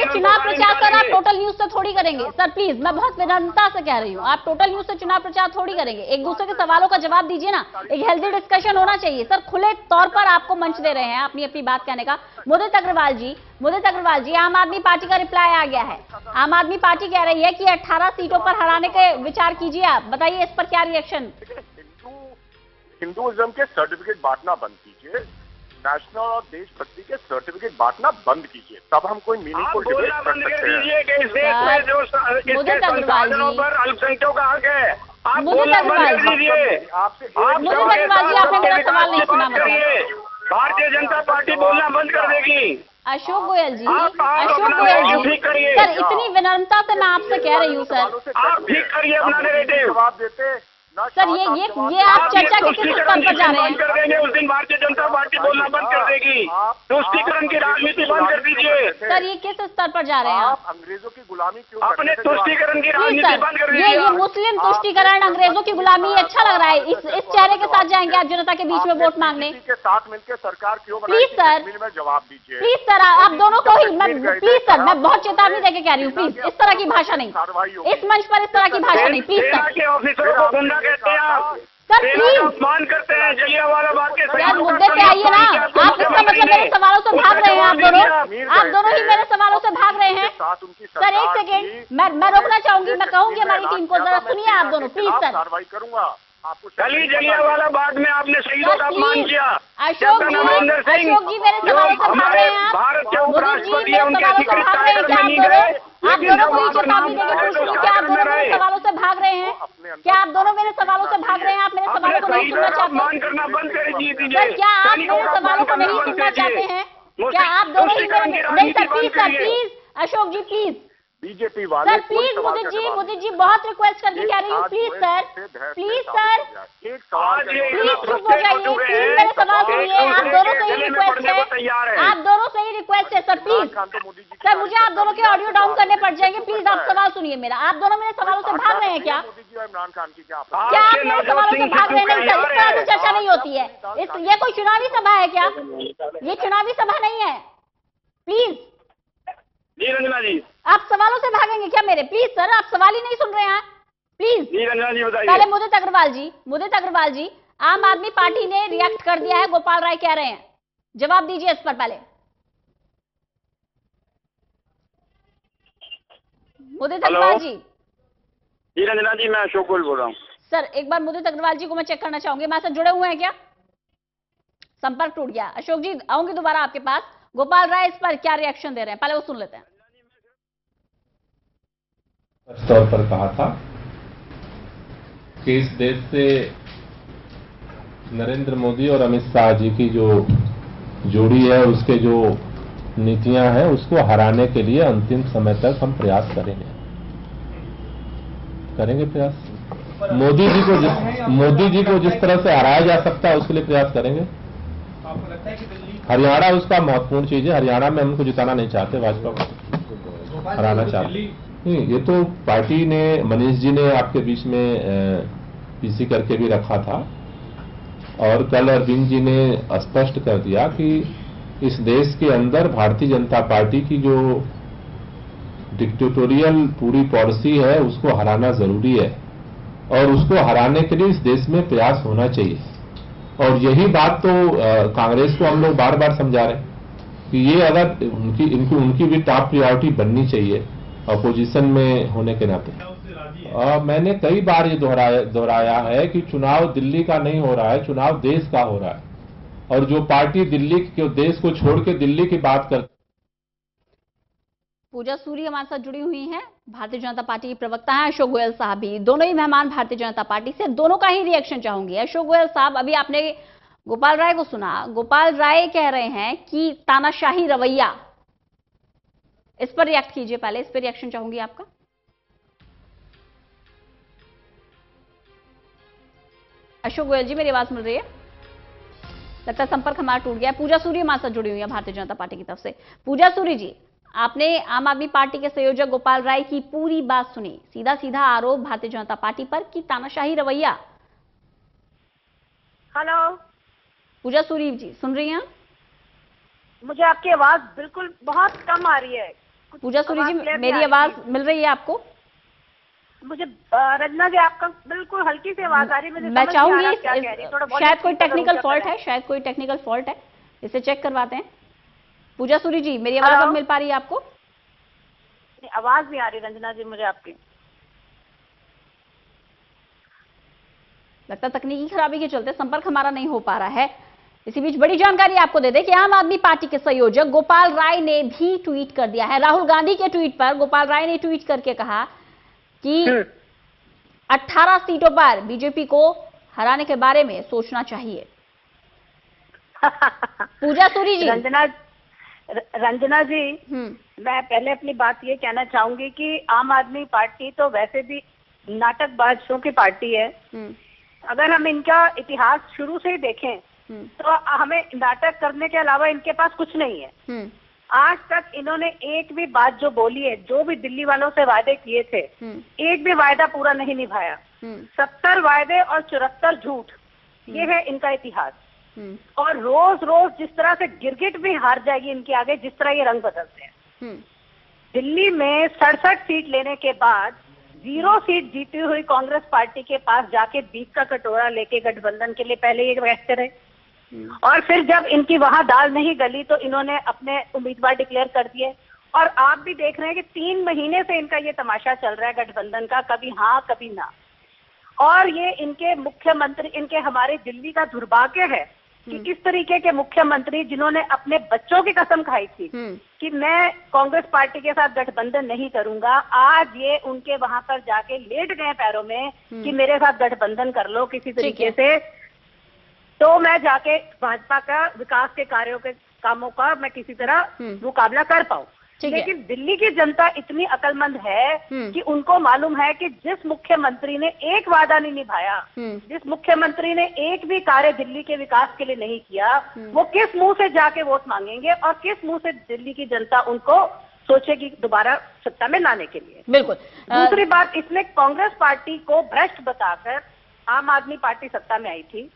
चुनाव प्रचार सर आप टोटल न्यूज से थोड़ी करेंगे सर, प्लीज मैं बहुत विनम्रता से कह रही हूँ, आप टोटल न्यूज से चुनाव प्रचार थोड़ी करेंगे। एक दूसरे के सवालों का जवाब दीजिए ना, एक हेल्दी डिस्कशन होना चाहिए सर। खुले तौर पर आपको मंच दे रहे हैं अपनी अपनी बात कहने का। मुदित अग्रवाल जी, आम आदमी पार्टी का रिप्लाई आ गया है। आम आदमी पार्टी कह रही है कि 18 सीटों पर हराने के विचार कीजिए आप, बताइए इस पर क्या रिएक्शन। हिंदुइज्म के सर्टिफिकेट बांटना बंद कीजिए, नेशनल और देशभक्ति के सर्टिफिकेट बांटना बंद कीजिए, तब हम कोई मीनिंगफुल डिबेट कर सकते हैं। कि इस देश में जो इसके संसाधनों पर अल्पसंख्यकों का हक है, आप बोलना बंद कर दीजिए। आपने मेरा सवाल नहीं सुना। भारतीय जनता पार्टी बोलना बंद कर देगी। अशोक गोयल जी, सर इतनी विनम्रता से मैं आपसे कह रही हूँ सर, आप ठीक करिए अपना नैरेटिव। जवाब देते सर ये आप चर्चा के किस स्तर पर जा रहे हैं? कर देंगे उस दिन भारतीय जनता पार्टी बोलना बंद कर देगी। तुष्टीकरण की राजनीति बंद कर दीजिए। सर ये किस स्तर पर जा रहे हैं आप? अंग्रेजों की गुलामी क्यों अपने तुष्टीकरण की राजनीति बंद कर ये दीजिए। मुस्लिम तुष्टीकरण, अंग्रेजों की गुलामी अच्छा लग रहा है। इस चेहरे के साथ जाएंगे आप जनता के बीच में वोट मांगने? के साथ मिलकर सरकार क्यों बनाई? प्लीज सर, में जवाब दीजिए। प्लीज सर आप दोनों को ही प्लीज सर मैं बहुत चेतावनी देके कह रही हूँ, प्लीज इस तरह की भाषा नहीं, इस मंच पर इस तरह की भाषा नहीं, प्लीज सेना सर। के ऑफिसरों को गुंडा कहते हैं आप, सर प्लीज अपमान करते हैं। जलियांवाला बाग के यार मुद्दे पे आइए ना। आप इसका मतलब मेरे सवालों से भाग रहे हैं। आप दोनों ही मेरे सवालों से भाग रहे हैं। सर एक सेकेंड मैं रोकना चाहूंगी, मैं कहूंगी हमारी टीम को जरा सुनिए आप दोनों प्लीज सर। कार्रवाई करूंगा आपको। कल ही जलियांवाला बाग में आपने शहीदों का अपमान किया। अशोक जी मेरे सवालों से भाग रहे हैं आप। भारत के उपराष्ट्रपति है, उनके सीक्रेट आप टाइगर में नहीं गए। आप दोनों को ही चेतावनी देके पूछ रही हूँ, क्या आप दोनों मेरे सवालों से भाग रहे हैं? क्या आप दोनों मेरे सवालों से भाग रहे हैं? आप मेरे सवालों को नहीं सुनना चाहते? अपमान करना बंद कर दीजिए। सर क्या आप मेरे सवालों को नहीं सुनना चाहते हैं? क्या आप दोनों ही नहीं sir please Ashok ji please BJP वाले सर प्लीज मुदित जी बहुत रिक्वेस्ट करके कह रही हूँ प्लीज सर एक सवाल प्लीज चुप हो जाइए, प्लीज मेरे सवाल सुनिए। आप दोनों से ही रिक्वेस्ट है, आप दोनों से ही रिक्वेस्ट है सर प्लीज। सर मुझे आप दोनों के ऑडियो डाउन करने पड़ जाएंगे, प्लीज आप सवाल सुनिए मेरा। आप दोनों मेरे सवालों से भाग रहे हैं क्या? इमरान खान की क्या आप मेरे सवालों से भाग रहे हैं? नहीं सर इस तरह से चर्चा नहीं होती है। ये कोई चुनावी सभा है क्या? ये चुनावी सभा नहीं है, प्लीज। जी रंजना जी आप सवालों से भागेंगे क्या मेरे? प्लीज सर आप सवाल ही नहीं सुन रहे हैं प्लीज। जी रंजना जी बताइए। पहले मुदित अग्रवाल जी आम आदमी पार्टी ने रिएक्ट कर दिया है, गोपाल राय कह रहे हैं, जवाब दीजिए इस पर पहले। मुदित अग्रवाल जी। जी रंजना जी मैं अशोक गोयल बोल रहा हूँ। सर एक बार मुदित अग्रवाल जी को मैं चेक करना चाहूंगी, हमारे साथ जुड़े हुए हैं क्या? संपर्क टूट गया। अशोक जी आऊंगी दोबारा आपके पास। गोपाल राय इस पर क्या रिएक्शन दे रहे हैं, पहले वो सुन लेते हैं। तौर पर कहा था कि इस देश से नरेंद्र मोदी और अमित शाह जी की जो जोड़ी है, उसके जो नीतियां हैं, उसको हराने के लिए अंतिम समय तक हम प्रयास करेंगे प्रयास। मोदी जी को जिस तरह से हराया जा सकता है उसके लिए प्रयास करेंगे। हरियाणा उसका महत्वपूर्ण चीज है। हरियाणा में हम उनको जिताना नहीं चाहते, भाजपा को हराना चाहते। नहीं, ये तो पार्टी ने, मनीष जी ने आपके बीच में पीसी करके भी रखा था, और कल अरविंद जी ने स्पष्ट कर दिया कि इस देश के अंदर भारतीय जनता पार्टी की जो डिक्टेटोरियल पूरी पॉलिसी है उसको हराना जरूरी है, और उसको हराने के लिए इस देश में प्रयास होना चाहिए। और यही बात तो कांग्रेस को हम लोग बार बार समझा रहे हैं कि ये अगर उनकी भी टॉप प्रायोरिटी बननी चाहिए अपोजिशन में होने के नाते। मैंने कई बार ये दोहराया है कि चुनाव दिल्ली का नहीं हो रहा है, चुनाव देश का हो रहा है, और जो पार्टी दिल्ली के देश को छोड़ के दिल्ली की बात करती। पूजा सूरी हमारे साथ जुड़ी हुई हैं, भारतीय जनता पार्टी की प्रवक्ता हैं। अशोक गोयल साहब भी, दोनों ही मेहमान भारतीय जनता पार्टी से, दोनों का ही रिएक्शन चाहूंगी। अशोक गोयल साहब अभी आपने गोपाल राय को सुना, गोपाल राय कह रहे हैं कि तानाशाही रवैया, इस पर रिएक्ट कीजिए पहले, इस पर रिएक्शन चाहूंगी आपका। अशोक गोयल जी मेरी आवाज मिल रही है? लगता है संपर्क हमारा टूट गया। पूजा सूरी हमारे साथ जुड़ी हुई है भारतीय जनता पार्टी की तरफ से। पूजा सूरी जी, आपने आम आदमी पार्टी के संयोजक गोपाल राय की पूरी बात सुनी, सीधा सीधा आरोप भारतीय जनता पार्टी पर कि तानाशाही रवैया। हेलो पूजा सूरी जी सुन रही हैं? मुझे आपकी आवाज बिल्कुल बहुत कम आ रही है। पूजा सूरी जी मेरी आवाज मिल रही है आपको? मुझे रंजना जी आपका बिल्कुल हल्की सी आवाज आ रही है। मैं चाहूंगी शायद कोई टेक्निकल फॉल्ट है, शायद कोई टेक्निकल फॉल्ट है, इसे चेक करवाते हैं। पूजा सूरी जी मेरी आवाज अब मिल पा रही है आपको? आवाज नहीं आ रही रंजना जी मुझे आपकी। लगता तकनीकी खराबी के चलते संपर्क हमारा नहीं हो पा रहा है। इसी बीच बड़ी जानकारी आपको दे दें कि आम आदमी पार्टी के संयोजक गोपाल राय ने भी ट्वीट कर दिया है। राहुल गांधी के ट्वीट पर गोपाल राय ने ट्वीट करके कहा कि 18 सीटों पर बीजेपी को हराने के बारे में सोचना चाहिए। पूजा सूरी जी। रंजना जी मैं पहले अपनी बात ये कहना चाहूंगी कि आम आदमी पार्टी तो वैसे भी नाटकबाजों की पार्टी है। अगर हम इनका इतिहास शुरू से ही देखें तो हमें नाटक करने के अलावा इनके पास कुछ नहीं है। आज तक इन्होंने एक भी बात जो बोली है, जो भी दिल्ली वालों से वादे किए थे, एक भी वायदा पूरा नहीं निभाया। 70 वायदे और 74 झूठ, ये है इनका इतिहास। और रोज रोज जिस तरह से गिरगिट भी हार जाएगी इनके आगे, जिस तरह ये रंग बदलते हैं। दिल्ली में 67 सीट लेने के बाद 0 सीट जीती हुई कांग्रेस पार्टी के पास जाके बीच का कटोरा लेके गठबंधन के लिए पहले ये बैठते रहे, और फिर जब इनकी वहां दाल नहीं गली तो इन्होंने अपने उम्मीदवार डिक्लेयर कर दिए। और आप भी देख रहे हैं कि 3 महीने से इनका ये तमाशा चल रहा है गठबंधन का, कभी हाँ कभी ना। और ये इनके मुख्यमंत्री, इनके हमारे दिल्ली का दुर्भाग्य है कि किस तरीके के मुख्यमंत्री जिन्होंने अपने बच्चों की कसम खाई थी कि मैं कांग्रेस पार्टी के साथ गठबंधन नहीं करूंगा, आज ये उनके वहां पर जाके लेट गए पैरों में कि मेरे साथ गठबंधन कर लो किसी तरीके से, तो मैं जाके भाजपा का विकास के कार्यों के कामों का मैं किसी तरह मुकाबला कर पाऊं। लेकिन दिल्ली की जनता इतनी अक्लमंद है कि उनको मालूम है कि जिस मुख्यमंत्री ने एक वादा नहीं निभाया, जिस मुख्यमंत्री ने एक भी कार्य दिल्ली के विकास के लिए नहीं किया, वो किस मुंह से जाके वोट मांगेंगे और किस मुंह से दिल्ली की जनता उनको सोचेगी दोबारा सत्ता में लाने के लिए। बिल्कुल। दूसरी बात, इसमें कांग्रेस पार्टी को भ्रष्ट बताकर आम आदमी पार्टी सत्ता में आई थी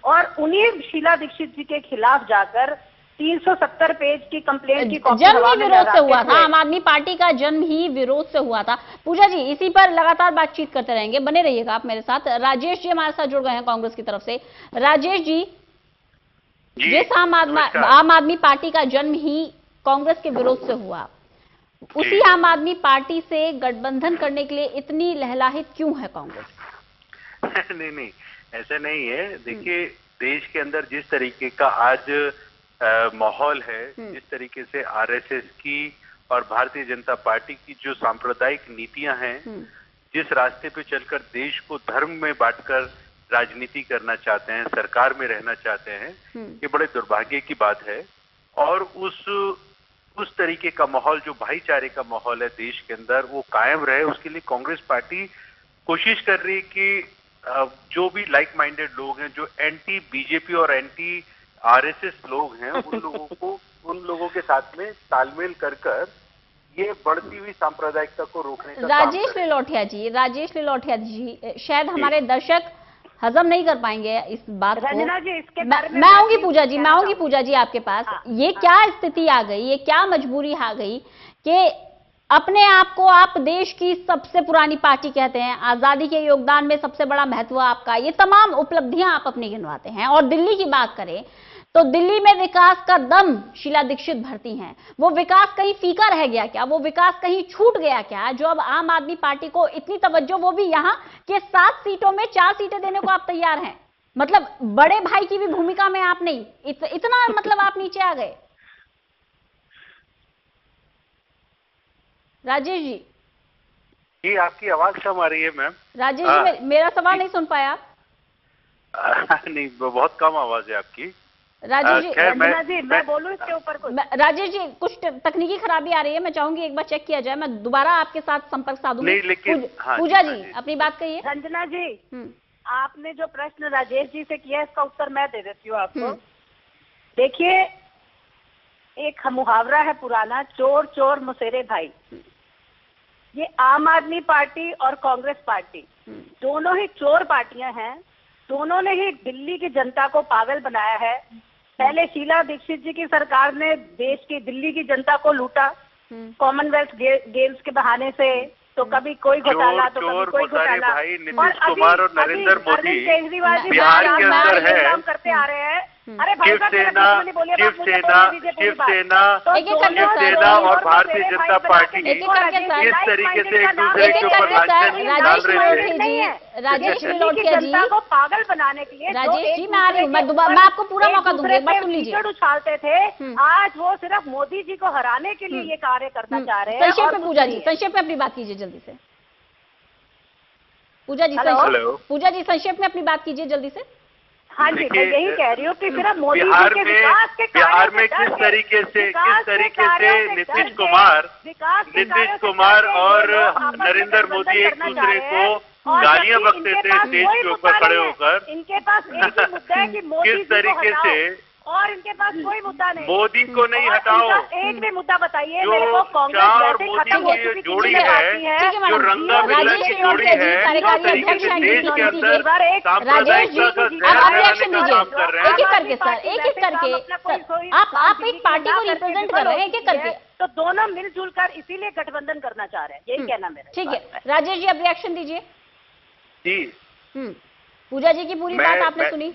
और उन्हीं शीला दीक्षित जी के खिलाफ जाकर 370 पेज की कंप्लेंट की कॉपी जन्म ही विरोध से हुआ था। आम आदमी पार्टी का जन्म ही विरोध से हुआ था। पूजा जी इसी पर लगातार बातचीत करते रहेंगे, बने रहिएगा आप मेरे साथ। राजेश जी हमारे साथ जुड़ गए हैं कांग्रेस की तरफ से। राजेश जी, जिस आम आदमी पार्टी का जन्म ही कांग्रेस के विरोध से हुआ, उसी आम आदमी पार्टी से गठबंधन करने के लिए इतनी लहलाहित क्यों है कांग्रेस? नहीं ऐसा नहीं है। देखिए देश के अंदर जिस तरीके का आज माहौल है, जिस तरीके से आरएसएस की और भारतीय जनता पार्टी की जो सांप्रदायिक नीतियां हैं, जिस रास्ते पे चलकर देश को धर्म में बांटकर राजनीति करना चाहते हैं, सरकार में रहना चाहते हैं, ये बड़े दुर्भाग्य की बात है। और उस तरीके का माहौल, जो भाईचारे का माहौल है देश के अंदर, वो कायम रहे, उसके लिए कांग्रेस पार्टी कोशिश कर रही है कि जो भी लाइक माइंडेड लोग हैं, जो एंटी बीजेपी और एंटी आरएसएस लोग हैं, उन लोगों के साथ में तालमेल कर ये बढ़ती हुई सांप्रदायिकता को रोकने का राजेश लिलोठिया जी, शायद हमारे दर्शक हजम नहीं कर पाएंगे इस बात को। जी, इसके बारे में मैं आऊंगी पूजा जी आपके पास। ये क्या स्थिति आ गई, ये क्या मजबूरी आ गई कि अपने आप को आप देश की सबसे पुरानी पार्टी कहते हैं, आजादी के योगदान में सबसे बड़ा महत्व आपका, ये तमाम उपलब्धियां आप अपनी गिनवाते हैं। और दिल्ली की बात करें तो दिल्ली में विकास का दम शीला दीक्षित भरती हैं। वो विकास कहीं फीका रह गया क्या? वो विकास कहीं छूट गया क्या? जो अब आम आदमी पार्टी को इतनी तवज्जो, वो भी यहाँ के 7 सीटों में 4 सीटें देने को आप तैयार हैं। मतलब बड़े भाई की भी भूमिका में आप नहीं, इतना मतलब आप नीचे आ गए। राजेश जी, आपकी आवाज कम आ रही है मैम। राजेश जी मेरा सवाल नहीं सुन पाया? नहीं, बहुत कम आवाज है आपकी। राजेश जी, मैं बोलूं इसके ऊपर कुछ? राजेश जी, कुछ तकनीकी खराबी आ रही है, मैं चाहूंगी एक बार चेक किया जाए। मैं दोबारा आपके साथ संपर्क साधूंगी। लेकिन पूजा जी अपनी बात कहिए। रंजना जी, आपने जो प्रश्न राजेश जी से किया, इसका उत्तर मैं दे देती हूँ आपको। देखिए, एक मुहावरा है पुराना, चोर चोर मुसेरे भाई। ये आम आदमी पार्टी और कांग्रेस पार्टी दोनों ही चोर पार्टियां हैं दोनों ने ही दिल्ली की जनता को पागल बनाया है। पहले शीला दीक्षित जी की सरकार ने देश की दिल्ली की जनता को लूटा कॉमनवेल्थ गेम्स के बहाने से, तो कभी कोई घोटाला तो कभी कोई घोटाला। भाई नीतीश कुमार और नरेंद्र मोदी केजरीवाल जी बिहार के अंदर है करते आ रहे हैं। अरे शिवसेना और भारतीय जनता पार्टी किस तरीके से एक दूसरे के ऊपर लांछन डाल रहे थे। राजेश विलोटिया जी को पागल बनाने के लिए राजेश जी मैं आ रही हूँ, मैं आपको पूरा मौका दूंगी, एक बार सुन लीजिए। उछालते थे, आज वो सिर्फ मोदी जी को हराने के लिए ये कार्य करना चाह रहे हैं। संक्षेप में पूजा जी, संक्षेप में अपनी बात कीजिए जल्दी से। पूजा जी संक्षेप में अपनी बात कीजिए जल्दी से। हाँ जी, मैं यही कह रही हूँ कि सिर्फ मोदी जी बिहार के विकास के बिहार में किस तरीके से नीतीश कुमार और नरेंद्र मोदी एक दूसरे को गालियां बकते थे स्टेज के ऊपर खड़े होकर। इनके पास एक ही मुद्दा है कि मोदी किस तरीके से, और इनके पास कोई मुद्दा नहीं। मोदी को नहीं हटाओ, एक भी मुद्दा बताइए जो मेरे को। कांग्रेस और मोदी की जोड़ी है, जो रंगा बिरला की जोड़ी है, इस तरीके से देश के अंदर सांप्रदायिकता का जहर फैलाने का काम कर रहे हैं। एक एक करके सर, एक एक करके आप एक पार्टी को रिप्रेजेंट कर रहे हैं, एक एक करके। तो दोनों मिलजुल कर इसीलिए गठबंधन करना चाह रहे हैं, यही कहना मेरा। ठीक है राजेश जी, अब रिएक्शन दीजिए जी। पूजा जी की पूरी बात आपने सुनी।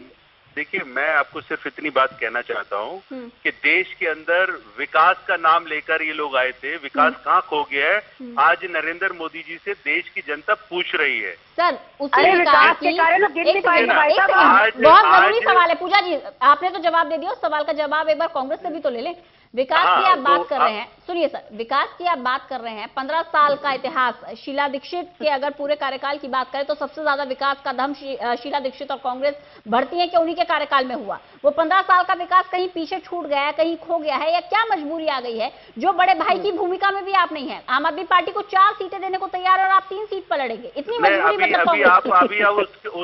देखिए, मैं आपको सिर्फ इतनी बात कहना चाहता हूँ कि देश के अंदर विकास का नाम लेकर ये लोग आए थे, विकास कहाँ खो गया है, आज नरेंद्र मोदी जी से देश की जनता पूछ रही है। सर उसी विकास की बहुत जरूरी सवाल है। पूजा जी आपने तो जवाब दे दिया, उस सवाल का जवाब एक बार कांग्रेस से भी तो ले लें। विकास की आप बात कर रहे हैं, सुनिए सर, विकास की आप बात कर रहे हैं, 15 साल का इतिहास शीला दीक्षित के अगर पूरे कार्यकाल की बात करें तो सबसे ज्यादा विकास का दम शीला दीक्षित और कांग्रेस भरती है कि उन्हीं के कार्यकाल में हुआ। वो 15 साल का विकास कहीं पीछे छूट गया है, कहीं खो गया है, या क्या मजबूरी आ गई है जो बड़े भाई की भूमिका में भी आप नहीं है? आम आदमी पार्टी को 4 सीटें देने को तैयार और आप 3 सीट पर लड़ेंगे, इतनी मजबूरी मतलब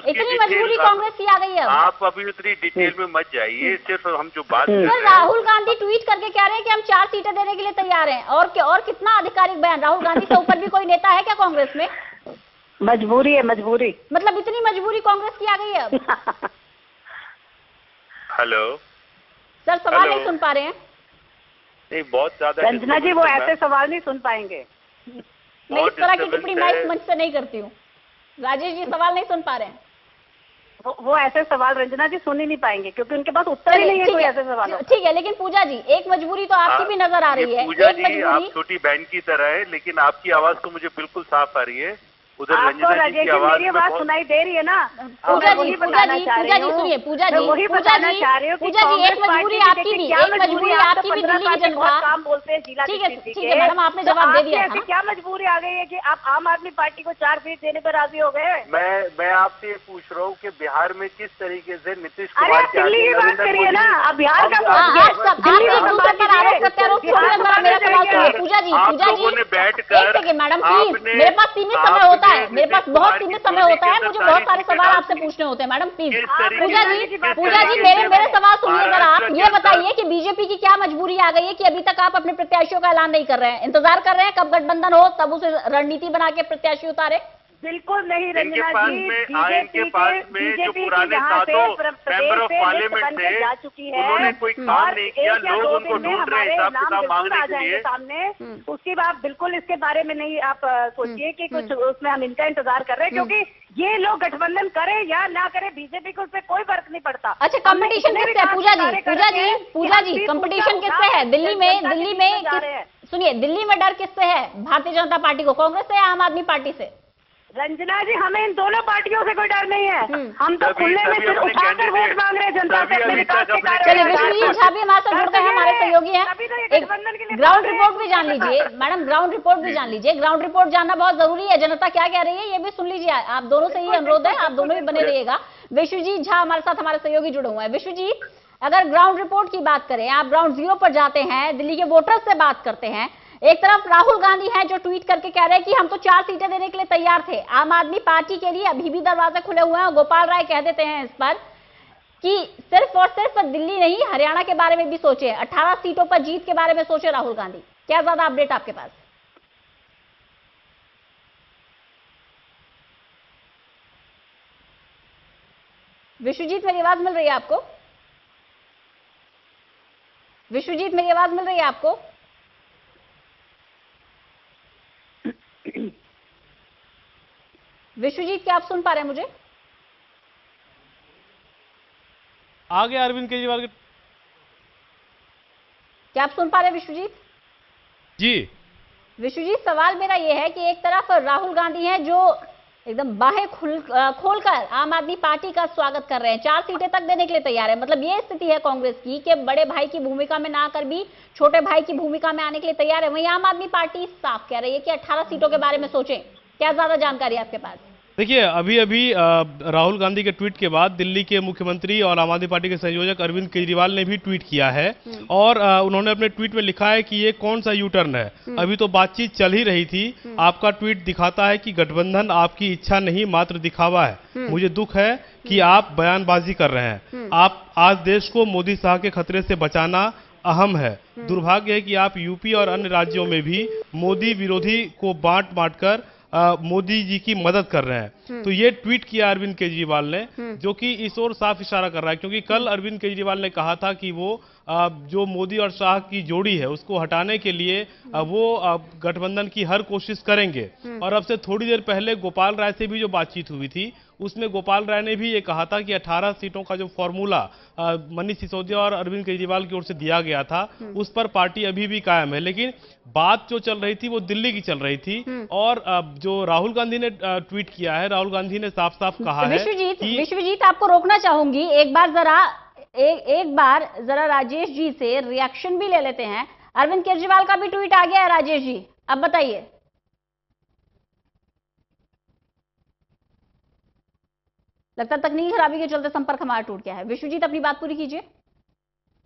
इतनी मजबूरी कांग्रेस की आ गई है। आप अभी उतनी डिटेल में मत जाइए, सिर्फ हम जो बात राहुल गांधी ट्वीट करके कह रहे हैं कि हम 4 सीटें देने के लिए तैयार हैं, और कितना आधिकारिक बयान। राहुल गांधी से ऊपर भी कोई नेता है क्या कांग्रेस में? मजबूरी है, मजबूरी मतलब इतनी मजबूरी कांग्रेस की आ गई है अब। हेलो सर, सवाल नहीं सुन पा रहे हैं? नहीं, बहुत ज्यादा। रंजना जी, वो ऐसे सवाल नहीं सुन पाएंगे। मैं इस तरह की टिप्पणी माइक मंच से नहीं करती हूँ। राजेश जी सवाल नहीं सुन पा रहे हैं? वो ऐसे सवाल रंजना जी सुन ही नहीं पाएंगे क्योंकि उनके पास उत्तर ही नहीं है कोई ऐसे सवाल। ठीक है, लेकिन पूजा जी एक मजबूरी तो आपकी भी नजर आ रही है। पूजा जी, आप छोटी बहन की तरह है, लेकिन आपकी आवाज तो मुझे बिल्कुल साफ आ रही है। उधर रंजना जी की आवाज मेरी आवाज सुनाई दे रही है ना? पूजा जी सुनिए, पूजा जी एक मजबूरी आपकी भी, एक मजबूरी आपकी भी दिल्ली की जनता काम बोलते हैं। ठीक है मैडम, आपने जवाब दे दिया। ऐसी क्या मजबूरी आ गई है कि आप आम आदमी पार्टी को 4 सीट देने पर राजी हो गए? मैं आपसे ये पूछ रहा हूँ कि बिहार में किस तरीके से नीतीश कुमार की बात करिए ना, अब बिहार का पूजा जी ने बैठकर मैडम प्लीज, मेरे पास सीमित समय होता है, मेरे पास बहुत सीमित समय होता है, मुझे बहुत सारे सवाल आपसे पूछने होते हैं मैडम प्लीज। पूजा जी मेरे सवाल सुनिए जरा। आप ये बताइए कि बीजेपी की क्या मजबूरी आ गई है कि अभी तक आप अपने प्रत्याशियों का ऐलान नहीं कर रहे हैं? इंतजार कर रहे हैं कब गठबंधन हो तब उसे रणनीति बना के प्रत्याशी उतारे? बिल्कुल नहीं रंजना जी, इनके पास में जो पुराने सातों मेंबर ऑफ पार्लियामेंट थे जा चुकी है, उन्होंने कोई काम नहीं किया, लोग उनको ढूंढ रहे हैं हिसाब किताब मांगने के लिए सामने। उसकी बात बिल्कुल इसके बारे में नहीं आप सोचिए कि कुछ उसमें हम इनका इंतजार कर रहे हैं, क्योंकि ये लोग गठबंधन करे या ना करे बीजेपी को उससे कोई फर्क नहीं पड़ता। अच्छा, कंपटीशन किससे है पूजा जी कंपटीशन किससे है दिल्ली में? सुनिए, दिल्ली में डर किससे है? भारतीय जनता पार्टी को, कांग्रेस से या आम आदमी पार्टी से? रंजना जी, हमें इन दोनों पार्टियों से कोई डर नहीं है। हम तो खुले में सिर्फ उठाकर वोट मांग रहे हैं जनता से अपने विकास के कार्य। चलिए, विश्वजीत झा भी हमारे साथ जुड़ गए हैं, हमारे सहयोगी हैं। एक ग्राउंड रिपोर्ट भी जान लीजिए मैडम, ग्राउंड रिपोर्ट भी जान लीजिए। ग्राउंड रिपोर्ट जानना बहुत जरूरी है, जनता क्या कह रही है ये भी सुन लीजिए। आप दोनों से ही अनुरोध है, आप दोनों भी बने रहिएगा। विश्वजीत झा हमारे साथ, हमारे सहयोगी जुड़े हुए हैं। विश्वजीत, अगर ग्राउंड रिपोर्ट की बात करें, आप ग्राउंड जीरो पर जाते हैं, दिल्ली के वोटर्स से बात करते हैं, एक तरफ राहुल गांधी हैं जो ट्वीट करके कह रहे हैं कि हम तो 4 सीटें देने के लिए तैयार थे। आम आदमी पार्टी के लिए अभी भी दरवाजे खुले हुए हैं। गोपाल राय कह देते हैं इस पर कि सिर्फ और सिर्फ दिल्ली नहीं, हरियाणा के बारे में भी सोचे, 18 सीटों पर जीत के बारे में सोचे राहुल गांधी। क्या ज्यादा अपडेट आपके पास? विश्वजीत मेरी आवाज मिल रही है आपको? विश्वजीत मेरी आवाज मिल रही है आपको? विश्वजीत क्या आप सुन पा रहे हैं मुझे? आगे अरविंद केजरीवाल के क्या आप सुन पा रहे हैं विश्वजीत? जी विश्वजीत, सवाल मेरा यह है कि एक तरफ राहुल गांधी हैं जो एकदम बाहें खोलकर आम आदमी पार्टी का स्वागत कर रहे हैं, 4 सीटें तक देने के लिए तैयार है। मतलब ये स्थिति है कांग्रेस की कि बड़े भाई की भूमिका में ना आकर भी छोटे भाई की भूमिका में आने के लिए तैयार है। वहीं आम आदमी पार्टी साफ कह रही है कि 18 सीटों के बारे में सोचें। क्या ज्यादा जानकारी है आपके पास? देखिए, अभी अभी राहुल गांधी के ट्वीट के बाद दिल्ली के मुख्यमंत्री और आम आदमी पार्टी के संयोजक अरविंद केजरीवाल ने भी ट्वीट किया है और उन्होंने अपने ट्वीट में लिखा है कि ये कौन सा यू टर्न है। अभी तो बातचीत चल ही रही थी, आपका ट्वीट दिखाता है कि गठबंधन आपकी इच्छा नहीं मात्र दिखावा है। मुझे दुख है कि आप बयानबाजी कर रहे हैं। आप आज देश को मोदी शाह के खतरे से बचाना अहम है। दुर्भाग्य है कि आप यूपी और अन्य राज्यों में भी मोदी विरोधी को बांट बांटकर मोदी जी की मदद कर रहे हैं। तो ये ट्वीट किया अरविंद केजरीवाल ने, जो कि इस ओर साफ इशारा कर रहा है, क्योंकि कल अरविंद केजरीवाल ने कहा था कि वो जो मोदी और शाह की जोड़ी है उसको हटाने के लिए वो गठबंधन की हर कोशिश करेंगे। और अब से थोड़ी देर पहले गोपाल राय से भी जो बातचीत हुई थी उसमें गोपाल राय ने भी ये कहा था कि 18 सीटों का जो फॉर्मूला मनीष सिसोदिया और अरविंद केजरीवाल की ओर से दिया गया था उस पर पार्टी अभी भी कायम है। लेकिन बात जो चल रही थी वो दिल्ली की चल रही थी और जो राहुल गांधी ने ट्वीट किया है, राहुल गांधी ने साफ साफ कहा है कि विश्वजीत आपको रोकना चाहूंगी, एक बार जरा राजेश जी से रिएक्शन भी ले लेते हैं। अरविंद केजरीवाल का भी ट्वीट आ गया है राजेश जी, अब बताइए। लगता है तकनीकी खराबी के चलते संपर्क हमारा टूट गया है। विश्वजीत अपनी बात पूरी कीजिए।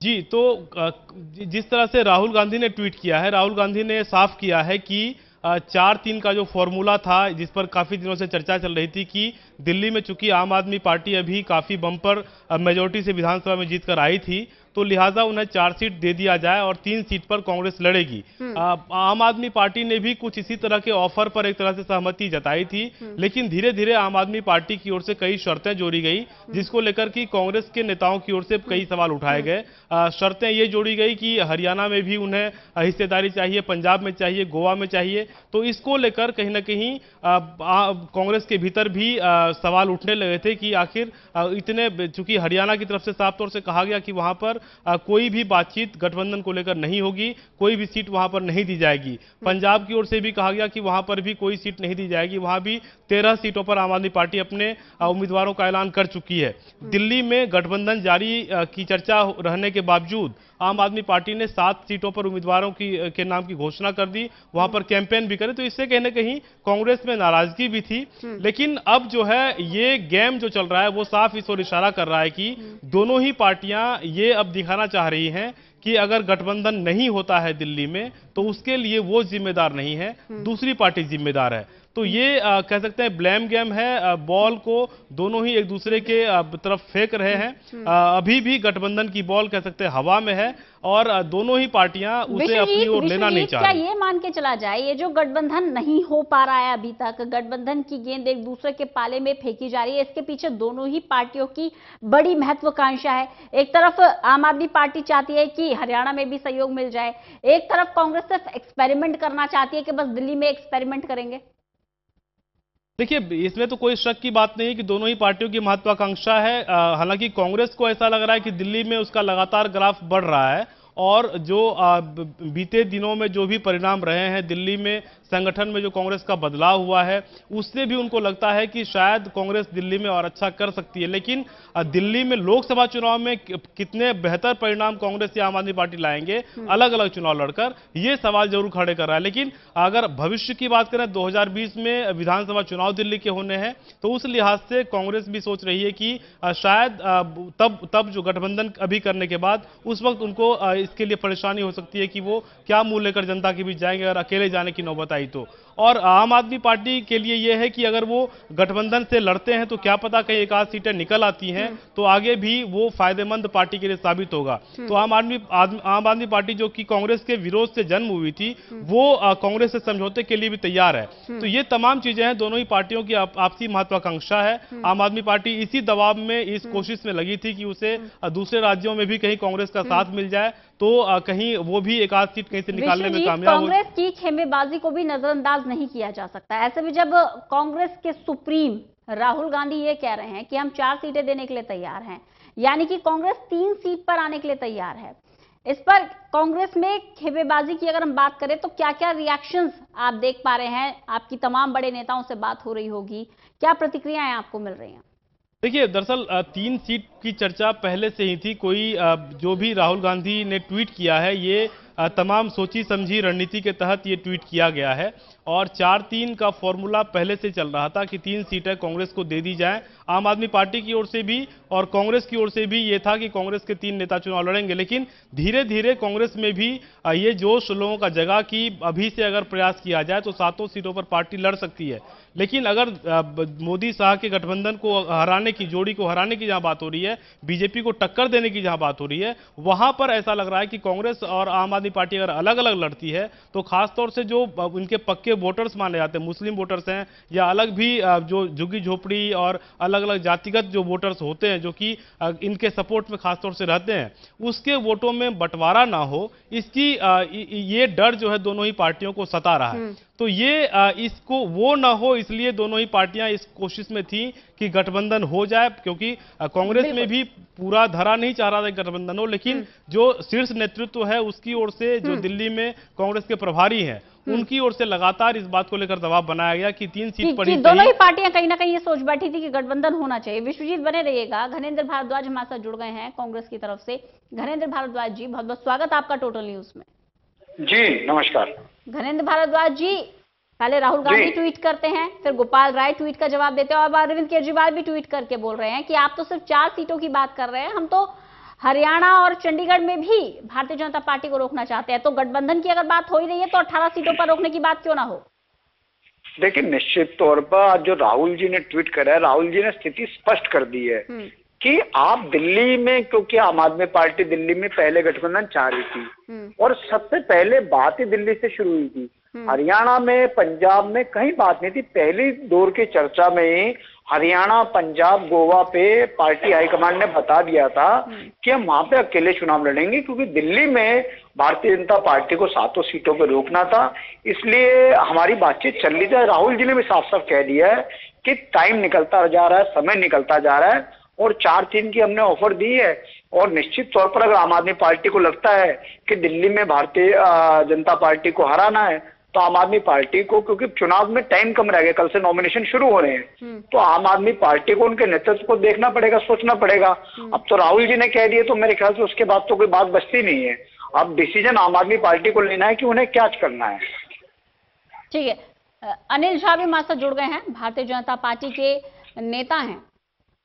जी, तो जिस तरह से राहुल गांधी ने ट्वीट किया है, राहुल गांधी ने साफ किया है कि 4-3 का जो फॉर्मूला था जिस पर काफी दिनों से चर्चा चल रही थी कि दिल्ली में चूंकि आम आदमी पार्टी अभी काफी बम्पर मेजोरिटी से विधानसभा में जीतकर आई थी, तो लिहाजा उन्हें 4 सीट दे दिया जाए और 3 सीट पर कांग्रेस लड़ेगी। आम आदमी पार्टी ने भी कुछ इसी तरह के ऑफर पर एक तरह से सहमति जताई थी, लेकिन धीरे धीरे आम आदमी पार्टी की ओर से कई शर्तें जोड़ी गई जिसको लेकर कि कांग्रेस के नेताओं की ओर से कई सवाल उठाए गए। शर्तें ये जोड़ी गई कि हरियाणा में भी उन्हें हिस्सेदारी चाहिए, पंजाब में चाहिए, गोवा में चाहिए। तो इसको लेकर कहीं ना कहीं कांग्रेस के भीतर भी सवाल उठने लगे थे कि आखिर इतने, चूंकि हरियाणा की तरफ से साफ तौर से कहा गया कि वहां पर कोई भी बातचीत गठबंधन को लेकर नहीं होगी, कोई भी सीट वहां पर नहीं दी जाएगी। पंजाब की ओर से भी कहा गया कि वहां पर भी कोई सीट नहीं दी जाएगी, वहां भी 13 सीटों पर आम आदमी पार्टी अपने उम्मीदवारों का ऐलान कर चुकी है। दिल्ली में गठबंधन जारी की चर्चा रहने के बावजूद आम आदमी पार्टी ने 7 सीटों पर उम्मीदवारों के नाम की घोषणा कर दी, वहां पर कैंपेन भी करे। तो इससे कहीं ना कहीं कांग्रेस में नाराजगी भी थी। लेकिन अब जो है ये गेम जो चल रहा है वो साफ इस ओर इशारा कर रहा है कि दोनों ही पार्टियां ये अब दिखाना चाह रही हैं कि अगर गठबंधन नहीं होता है दिल्ली में तो उसके लिए वो जिम्मेदार नहीं है, दूसरी पार्टी जिम्मेदार है। तो ये कह सकते हैं ब्लेम गेम है। बॉल को दोनों ही एक दूसरे के तरफ फेंक रहे हैं। अभी भी गठबंधन की बॉल कह सकते हैं हवा में है और दोनों ही पार्टियां उसे अपनी ओर लेना नहीं चाह रही। क्या ये मान के चला जाए ये जो गठबंधन नहीं हो पा रहा है अभी तक, गठबंधन की गेंद एक दूसरे के पाले में फेंकी जा रही है, इसके पीछे दोनों ही पार्टियों की बड़ी महत्वाकांक्षा है। एक तरफ आम आदमी पार्टी चाहती है कि हरियाणा में भी सहयोग मिल जाए, एक तरफ कांग्रेस सिर्फ एक्सपेरिमेंट करना चाहती है कि बस दिल्ली में एक्सपेरिमेंट करेंगे। देखिए, इसमें तो कोई शक की बात नहीं कि दोनों ही पार्टियों की महत्वाकांक्षा है। हालांकि कांग्रेस को ऐसा लग रहा है कि दिल्ली में उसका लगातार ग्राफ बढ़ रहा है और जो बीते दिनों में जो भी परिणाम रहे हैं दिल्ली में संगठन में जो कांग्रेस का बदलाव हुआ है उससे भी उनको लगता है कि शायद कांग्रेस दिल्ली में और अच्छा कर सकती है। लेकिन दिल्ली में लोकसभा चुनाव में कितने बेहतर परिणाम कांग्रेस या आम आदमी पार्टी लाएंगे अलग अलग चुनाव लड़कर, ये सवाल जरूर खड़े कर रहा है। लेकिन अगर भविष्य की बात करें 2020 में विधानसभा चुनाव दिल्ली के होने हैं तो उस लिहाज से कांग्रेस भी सोच रही है कि शायद तब जो गठबंधन अभी करने के बाद उस वक्त उनको इसके लिए परेशानी हो सकती है कि वो क्या मुंह लेकर जनता के बीच जाएंगे अगर अकेले जाने की नौबत आई तो। और आम आदमी पार्टी के लिए यह है कि अगर वो गठबंधन से लड़ते हैं तो क्या पता कहीं एक आध सीटें निकल आती हैं तो आगे भी वो फायदेमंद पार्टी के लिए साबित होगा। तो आम आदमी पार्टी जो कि कांग्रेस के विरोध से जन्म हुई थी वो कांग्रेस से समझौते के लिए भी तैयार है। तो ये तमाम चीजें हैं, दोनों ही पार्टियों की आपसी महत्वाकांक्षा है। आम आदमी पार्टी इसी दबाव में, इस कोशिश में लगी थी कि उसे दूसरे राज्यों में भी कहीं कांग्रेस का साथ मिल जाए तो कहीं वो भी एक आध सीट कहीं से निकालने में कामयाब हो। कांग्रेस की खेमेबाजी को भी नजरअंदाज नहीं किया जा सकता। ऐसे में जब कांग्रेस के सुप्रीम राहुल गांधी ये कह रहे हैं कि हम 4 सीटें देने के लिए तैयार हैं, यानी कि कांग्रेस 3 सीट पर आने के लिए तैयार है, इस पर कांग्रेस में खेमेबाजी की अगर हम बात करें तो क्या क्या रिएक्शंस आप देख पा रहे हैं? आपकी तमाम बड़े नेताओं से बात हो रही होगी, क्या प्रतिक्रियाएं आपको मिल रही हैं? देखिए, दरअसल 3 सीट की चर्चा पहले से ही थी। कोई जो भी राहुल गांधी ने ट्वीट किया है ये तमाम सोची समझी रणनीति के तहत ये ट्वीट किया गया है और 4-3 का फॉर्मूला पहले से चल रहा था कि 3 सीटें कांग्रेस को दे दी जाएं। आम आदमी पार्टी की ओर से भी और कांग्रेस की ओर से भी ये था कि कांग्रेस के 3 नेता चुनाव लड़ेंगे, लेकिन धीरे धीरे कांग्रेस में भी ये जोश लोगों का जगा कि अभी से अगर प्रयास किया जाए तो 7 सीटों पर पार्टी लड़ सकती है। लेकिन अगर मोदी शाह के गठबंधन को हराने की, जोड़ी को हराने की जहां बात हो रही है, बीजेपी को टक्कर देने की जहां बात हो रही है, वहां पर ऐसा लग रहा है कि कांग्रेस और आम आदमी पार्टी अगर अलग अलग लड़ती है तो खासतौर से जो उनके पक्के वोटर्स माने जाते हैं, मुस्लिम वोटर्स हैं या अलग भी जो झुग्गी झोपड़ी और अलग अलग जातिगत जो वोटर्स होते हैं जो कि इनके सपोर्ट में खासतौर से रहते हैं, उसके वोटों में बंटवारा ना हो, इसकी ये डर जो है दोनों ही पार्टियों को सता रहा है। तो ये इसको वो ना हो, इसलिए दोनों ही पार्टियां इस कोशिश में थी कि गठबंधन हो जाए, क्योंकि कांग्रेस में भी पूरा धरा नहीं चाह रहा था गठबंधन हो, लेकिन जो शीर्ष नेतृत्व है उसकी ओर से, जो दिल्ली में कांग्रेस के प्रभारी हैं, उनकी ओर से लगातार इस बात को लेकर दबाव बनाया गया कि 3 सीट पर ही दोनों ही पार्टियां कहीं ना कहीं ये सोच बैठी थी कि गठबंधन होना चाहिए। विश्वजीत बने रहिएगा। घनेंद्र भारद्वाज हमारे साथ जुड़ गए हैं कांग्रेस की तरफ से। घनेंद्र भारद्वाज जी, बहुत बहुत स्वागत आपका टोटल न्यूज में। जी नमस्कार। घनेंद्र भारद्वाज जी, पहले राहुल गांधी ट्वीट करते हैं, फिर गोपाल राय ट्वीट का जवाब देते हैं और अरविंद केजरीवाल भी ट्वीट करके बोल रहे हैं कि आप तो सिर्फ 4 सीटों की बात कर रहे हैं, हम तो हरियाणा और चंडीगढ़ में भी भारतीय जनता पार्टी को रोकना चाहते हैं। तो गठबंधन की अगर बात हो ही रही है तो 18 सीटों पर रोकने की बात क्यों ना हो? देखिए, निश्चित तौर पर जो राहुल जी ने ट्वीट करा है, राहुल जी ने स्थिति स्पष्ट कर दी है कि आप दिल्ली में, क्योंकि आम आदमी पार्टी दिल्ली में पहले गठबंधन चाह रही थी और सबसे पहले बात ही दिल्ली से शुरू हुई थी। हरियाणा में, पंजाब में कहीं बात नहीं थी। पहली दौर की चर्चा में ही हरियाणा, पंजाब, गोवा पे पार्टी हाईकमांड ने बता दिया था कि हम वहां पे अकेले चुनाव लड़ेंगे, क्योंकि दिल्ली में भारतीय जनता पार्टी को 7 सीटों पर रोकना था। इसलिए हमारी बातचीत चल रही थी। राहुल जी ने भी साफ साफ कह दिया है कि टाइम निकलता जा रहा है, समय निकलता जा रहा है और 4-3 की हमने ऑफर दी है। और निश्चित तौर पर अगर आम आदमी पार्टी को लगता है कि दिल्ली में भारतीय जनता पार्टी को हराना है तो आम आदमी पार्टी को, क्योंकि चुनाव में टाइम कम रह गया, कल से नॉमिनेशन शुरू हो रहे हैं, तो आम आदमी पार्टी को उनके नेतृत्व को देखना पड़ेगा, सोचना पड़ेगा। अब तो राहुल जी ने कह दिए तो मेरे ख्याल से उसके बाद तो कोई बात बचती नहीं है। अब डिसीजन आम आदमी पार्टी को लेना है कि उन्हें क्या करना है। ठीक है, अनिल झा भी हमारे साथ जुड़ गए हैं, भारतीय जनता पार्टी के नेता हैं।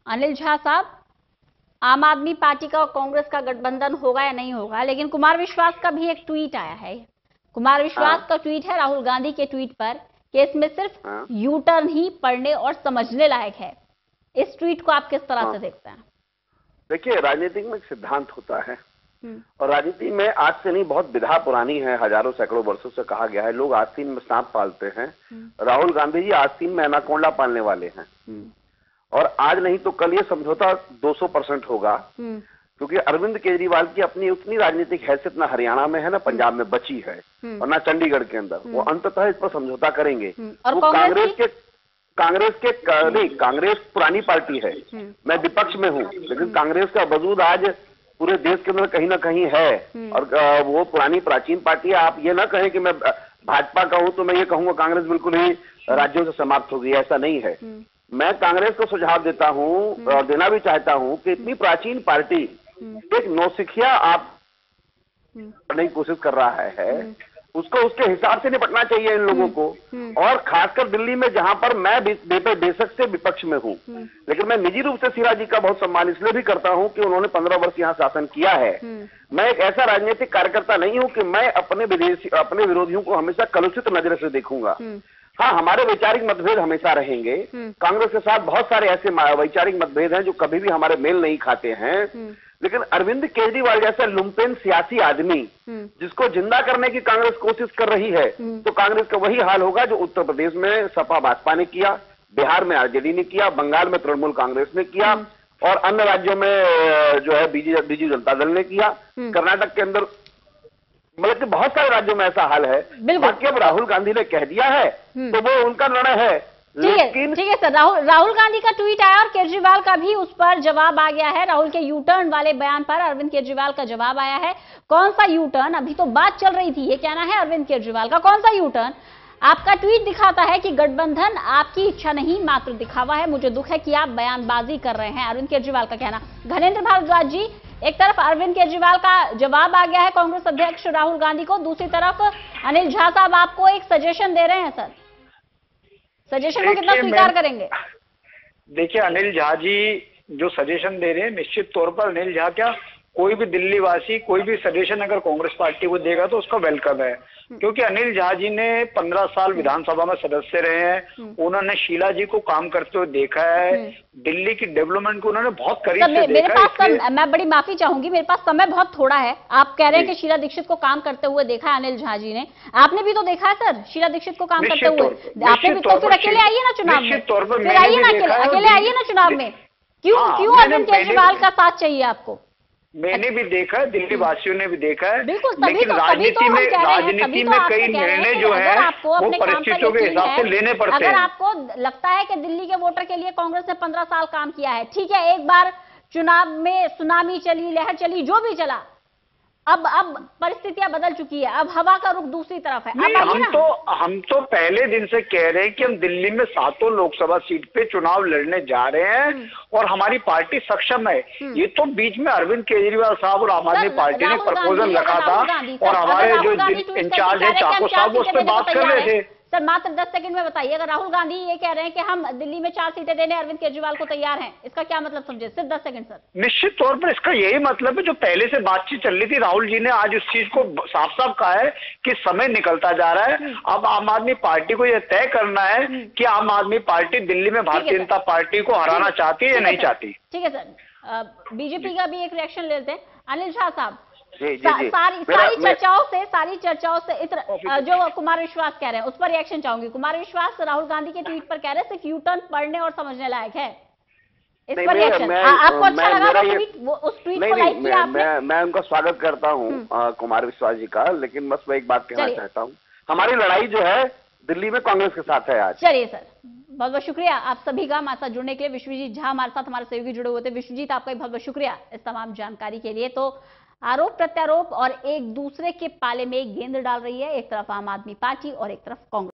अनिल झा साहब, आम आदमी पार्टी का और कांग्रेस का गठबंधन होगा या नहीं होगा, लेकिन कुमार विश्वास का भी एक ट्वीट आया है। कुमार विश्वास का ट्वीट है राहुल गांधी के ट्वीट पर कि इसमें सिर्फ यू टर्न ही पढ़ने और समझने लायक है। इस ट्वीट को आप किस तरह से देखते हैं? देखिए, राजनीति में एक सिद्धांत होता है और राजनीति में आज से नहीं, बहुत विधा पुरानी है, हजारों सैकड़ों वर्षों से कहा गया है, लोग आस्तीन में सांप पालते हैं। राहुल गांधी जी आस्तीन में एनाकोंडा पालने वाले हैं और आज नहीं तो कल ये समझौता 200% होगा, क्योंकि अरविंद केजरीवाल की अपनी उतनी राजनीतिक हैसियत ना हरियाणा में है ना पंजाब में बची है और ना चंडीगढ़ के अंदर। वो अंततः इस पर समझौता करेंगे। और वो कांग्रेस पुरानी पार्टी है, मैं विपक्ष में हूँ, लेकिन कांग्रेस का वजूद आज पूरे देश के अंदर कहीं ना कहीं है और वो पुरानी प्राचीन पार्टी है। आप ये ना कहें कि मैं भाजपा का हूं तो मैं ये कहूंगा कांग्रेस बिल्कुल ही राज्यों से समाप्त हो गई, ऐसा नहीं है। मैं कांग्रेस को सुझाव देता हूं और देना भी चाहता हूं कि इतनी प्राचीन पार्टी एक नौसिखिया आप करने की कोशिश कर रहा है, उसको उसके हिसाब से निपटना चाहिए इन लोगों को। और खासकर दिल्ली में जहां पर मैं बेशक से विपक्ष में हूं, लेकिन मैं निजी रूप से सिरा जी का बहुत सम्मान इसलिए भी करता हूं कि उन्होंने 15 वर्ष यहां शासन किया है। मैं एक ऐसा राजनीतिक कार्यकर्ता नहीं हूं कि मैं अपने विरोधियों को हमेशा कलुषित नजर से देखूंगा। हाँ, हमारे वैचारिक मतभेद हमेशा रहेंगे। कांग्रेस के साथ बहुत सारे ऐसे वैचारिक मतभेद हैं जो कभी भी हमारे मेल नहीं खाते हैं, लेकिन अरविंद केजरीवाल जैसा लुम्पेन सियासी आदमी जिसको जिंदा करने की कांग्रेस कोशिश कर रही है, तो कांग्रेस का वही हाल होगा जो उत्तर प्रदेश में सपा भाजपा ने किया, बिहार में आरजेडी ने किया, बंगाल में तृणमूल कांग्रेस ने किया और अन्य राज्यों में जो है बीजू जनता दल ने किया। कर्नाटक के अंदर मतलब कि बहुत सारे राज्यों में ऐसा हाल है। बाकी अब राहुल गांधी ने कह दिया है तो वो उनका निर्णय है। ठीक है सर, राहुल गांधी का ट्वीट आया और केजरीवाल का भी उस पर जवाब आ गया है। राहुल के यू टर्न वाले बयान पर अरविंद केजरीवाल का जवाब आया है। कौन सा यू टर्न? अभी तो बात चल रही थी, ये कहना है अरविंद केजरीवाल का। कौन सा यू टर्न? आपका ट्वीट दिखाता है कि गठबंधन आपकी इच्छा नहीं मात्र दिखावा है, मुझे दुख है कि आप बयानबाजी कर रहे हैं, अरविंद केजरीवाल का कहना। घनेंद्र भारद्वाज जी, एक तरफ अरविंद केजरीवाल का जवाब आ गया है कांग्रेस अध्यक्ष राहुल गांधी को, दूसरी तरफ अनिल झा साहब आपको एक सजेशन दे रहे हैं। सर, सजेशन को कितना स्वीकार करेंगे? देखिए, अनिल झा जी जो सजेशन दे रहे हैं, निश्चित तौर पर अनिल झा क्या कोई भी दिल्ली वासी कोई भी सजेशन अगर कांग्रेस पार्टी को देगा तो उसका वेलकम है, क्योंकि अनिल झा जी ने 15 साल विधानसभा में सदस्य रहे हैं। उन्होंने शीला जी को काम करते हुए देखा है, दिल्ली की डेवलपमेंट को उन्होंने बहुत करीब से देखा है। मैं बड़ी माफी चाहूंगी, मेरे पास समय बहुत थोड़ा है। आप कह रहे हैं कि शीला दीक्षित को काम करते हुए देखा है अनिल झा जी ने, आपने भी तो देखा है सर शीला दीक्षित को काम करते हुए। आपने भी तो फिर अकेले आइए ना चुनाव में, फिर आइए ना अकेले आइए ना चुनाव में। क्यों अरविंद केजरीवाल का साथ चाहिए आपको? मैंने भी देखा है, दिल्ली वासियों ने भी देखा है, लेकिन राजनीति में कई निर्णय जो है वो परिस्थितियों के हिसाब से लेने पड़ते हैं। अगर आपको लगता है कि दिल्ली के वोटर के लिए कांग्रेस ने 15 साल काम किया है, ठीक है, एक बार चुनाव में सुनामी चली, लहर चली, जो भी चला, अब परिस्थितियां बदल चुकी है, अब हवा का रुख दूसरी तरफ है। हम तो पहले दिन से कह रहे हैं कि हम दिल्ली में 7 लोकसभा सीट पे चुनाव लड़ने जा रहे हैं और हमारी पार्टी सक्षम है। ये तो बीच में अरविंद केजरीवाल साहब और आम आदमी पार्टी ने प्रपोजल रखा था और हमारे जो इंचार्ज है चाको साहब उस पर बात कर रहे थे। सर, मात्र 10 सेकंड में बताइए, अगर राहुल गांधी ये कह रहे हैं कि हम दिल्ली में 4 सीटें देने अरविंद केजरीवाल को तैयार हैं, इसका क्या मतलब समझे? सिर्फ 10 सेकंड सर। निश्चित तौर पर इसका यही मतलब है, जो पहले से बातचीत चल रही थी, राहुल जी ने आज उस चीज को साफ साफ कहा है कि समय निकलता जा रहा है। अब आम आदमी पार्टी को यह तय करना है कि आम आदमी पार्टी दिल्ली में भारतीय जनता पार्टी को हराना चाहती है या नहीं चाहती। ठीक है सर, बीजेपी का भी एक रिएक्शन लेते हैं। अनिल झा साहब, जी। सारी चर्चाओं से जो कुमार विश्वास कह रहे हैं उस पर रिएक्शन चाहूंगी। कुमार विश्वास राहुल गांधी के ट्वीट पर कह रहे हैं सिर्फ यू टर्न पढ़ने और समझने लायक है, इस पर रिएक्शन आपको अच्छा लगा? उस ट्वीट को लाइक किया आपने? मैं उनका स्वागत करता हूं कुमार विश्वास जी का, लेकिन बस मैं एक बात कहना चाहता हूं, हमारी लड़ाई जो है दिल्ली में कांग्रेस के साथ है आज। चलिए सर, बहुत बहुत शुक्रिया आप सभी का हमारे साथ जुड़ने के लिए। विश्वजीत झा हमारे साथ हमारे सहयोगी जुड़े हुए थे। विश्वजीत, आपका बहुत बहुत शुक्रिया इस तमाम जानकारी के लिए। तो आरोप प्रत्यारोप और एक दूसरे के पाले में गेंद डाल रही है, एक तरफ आम आदमी पार्टी और एक तरफ कांग्रेस।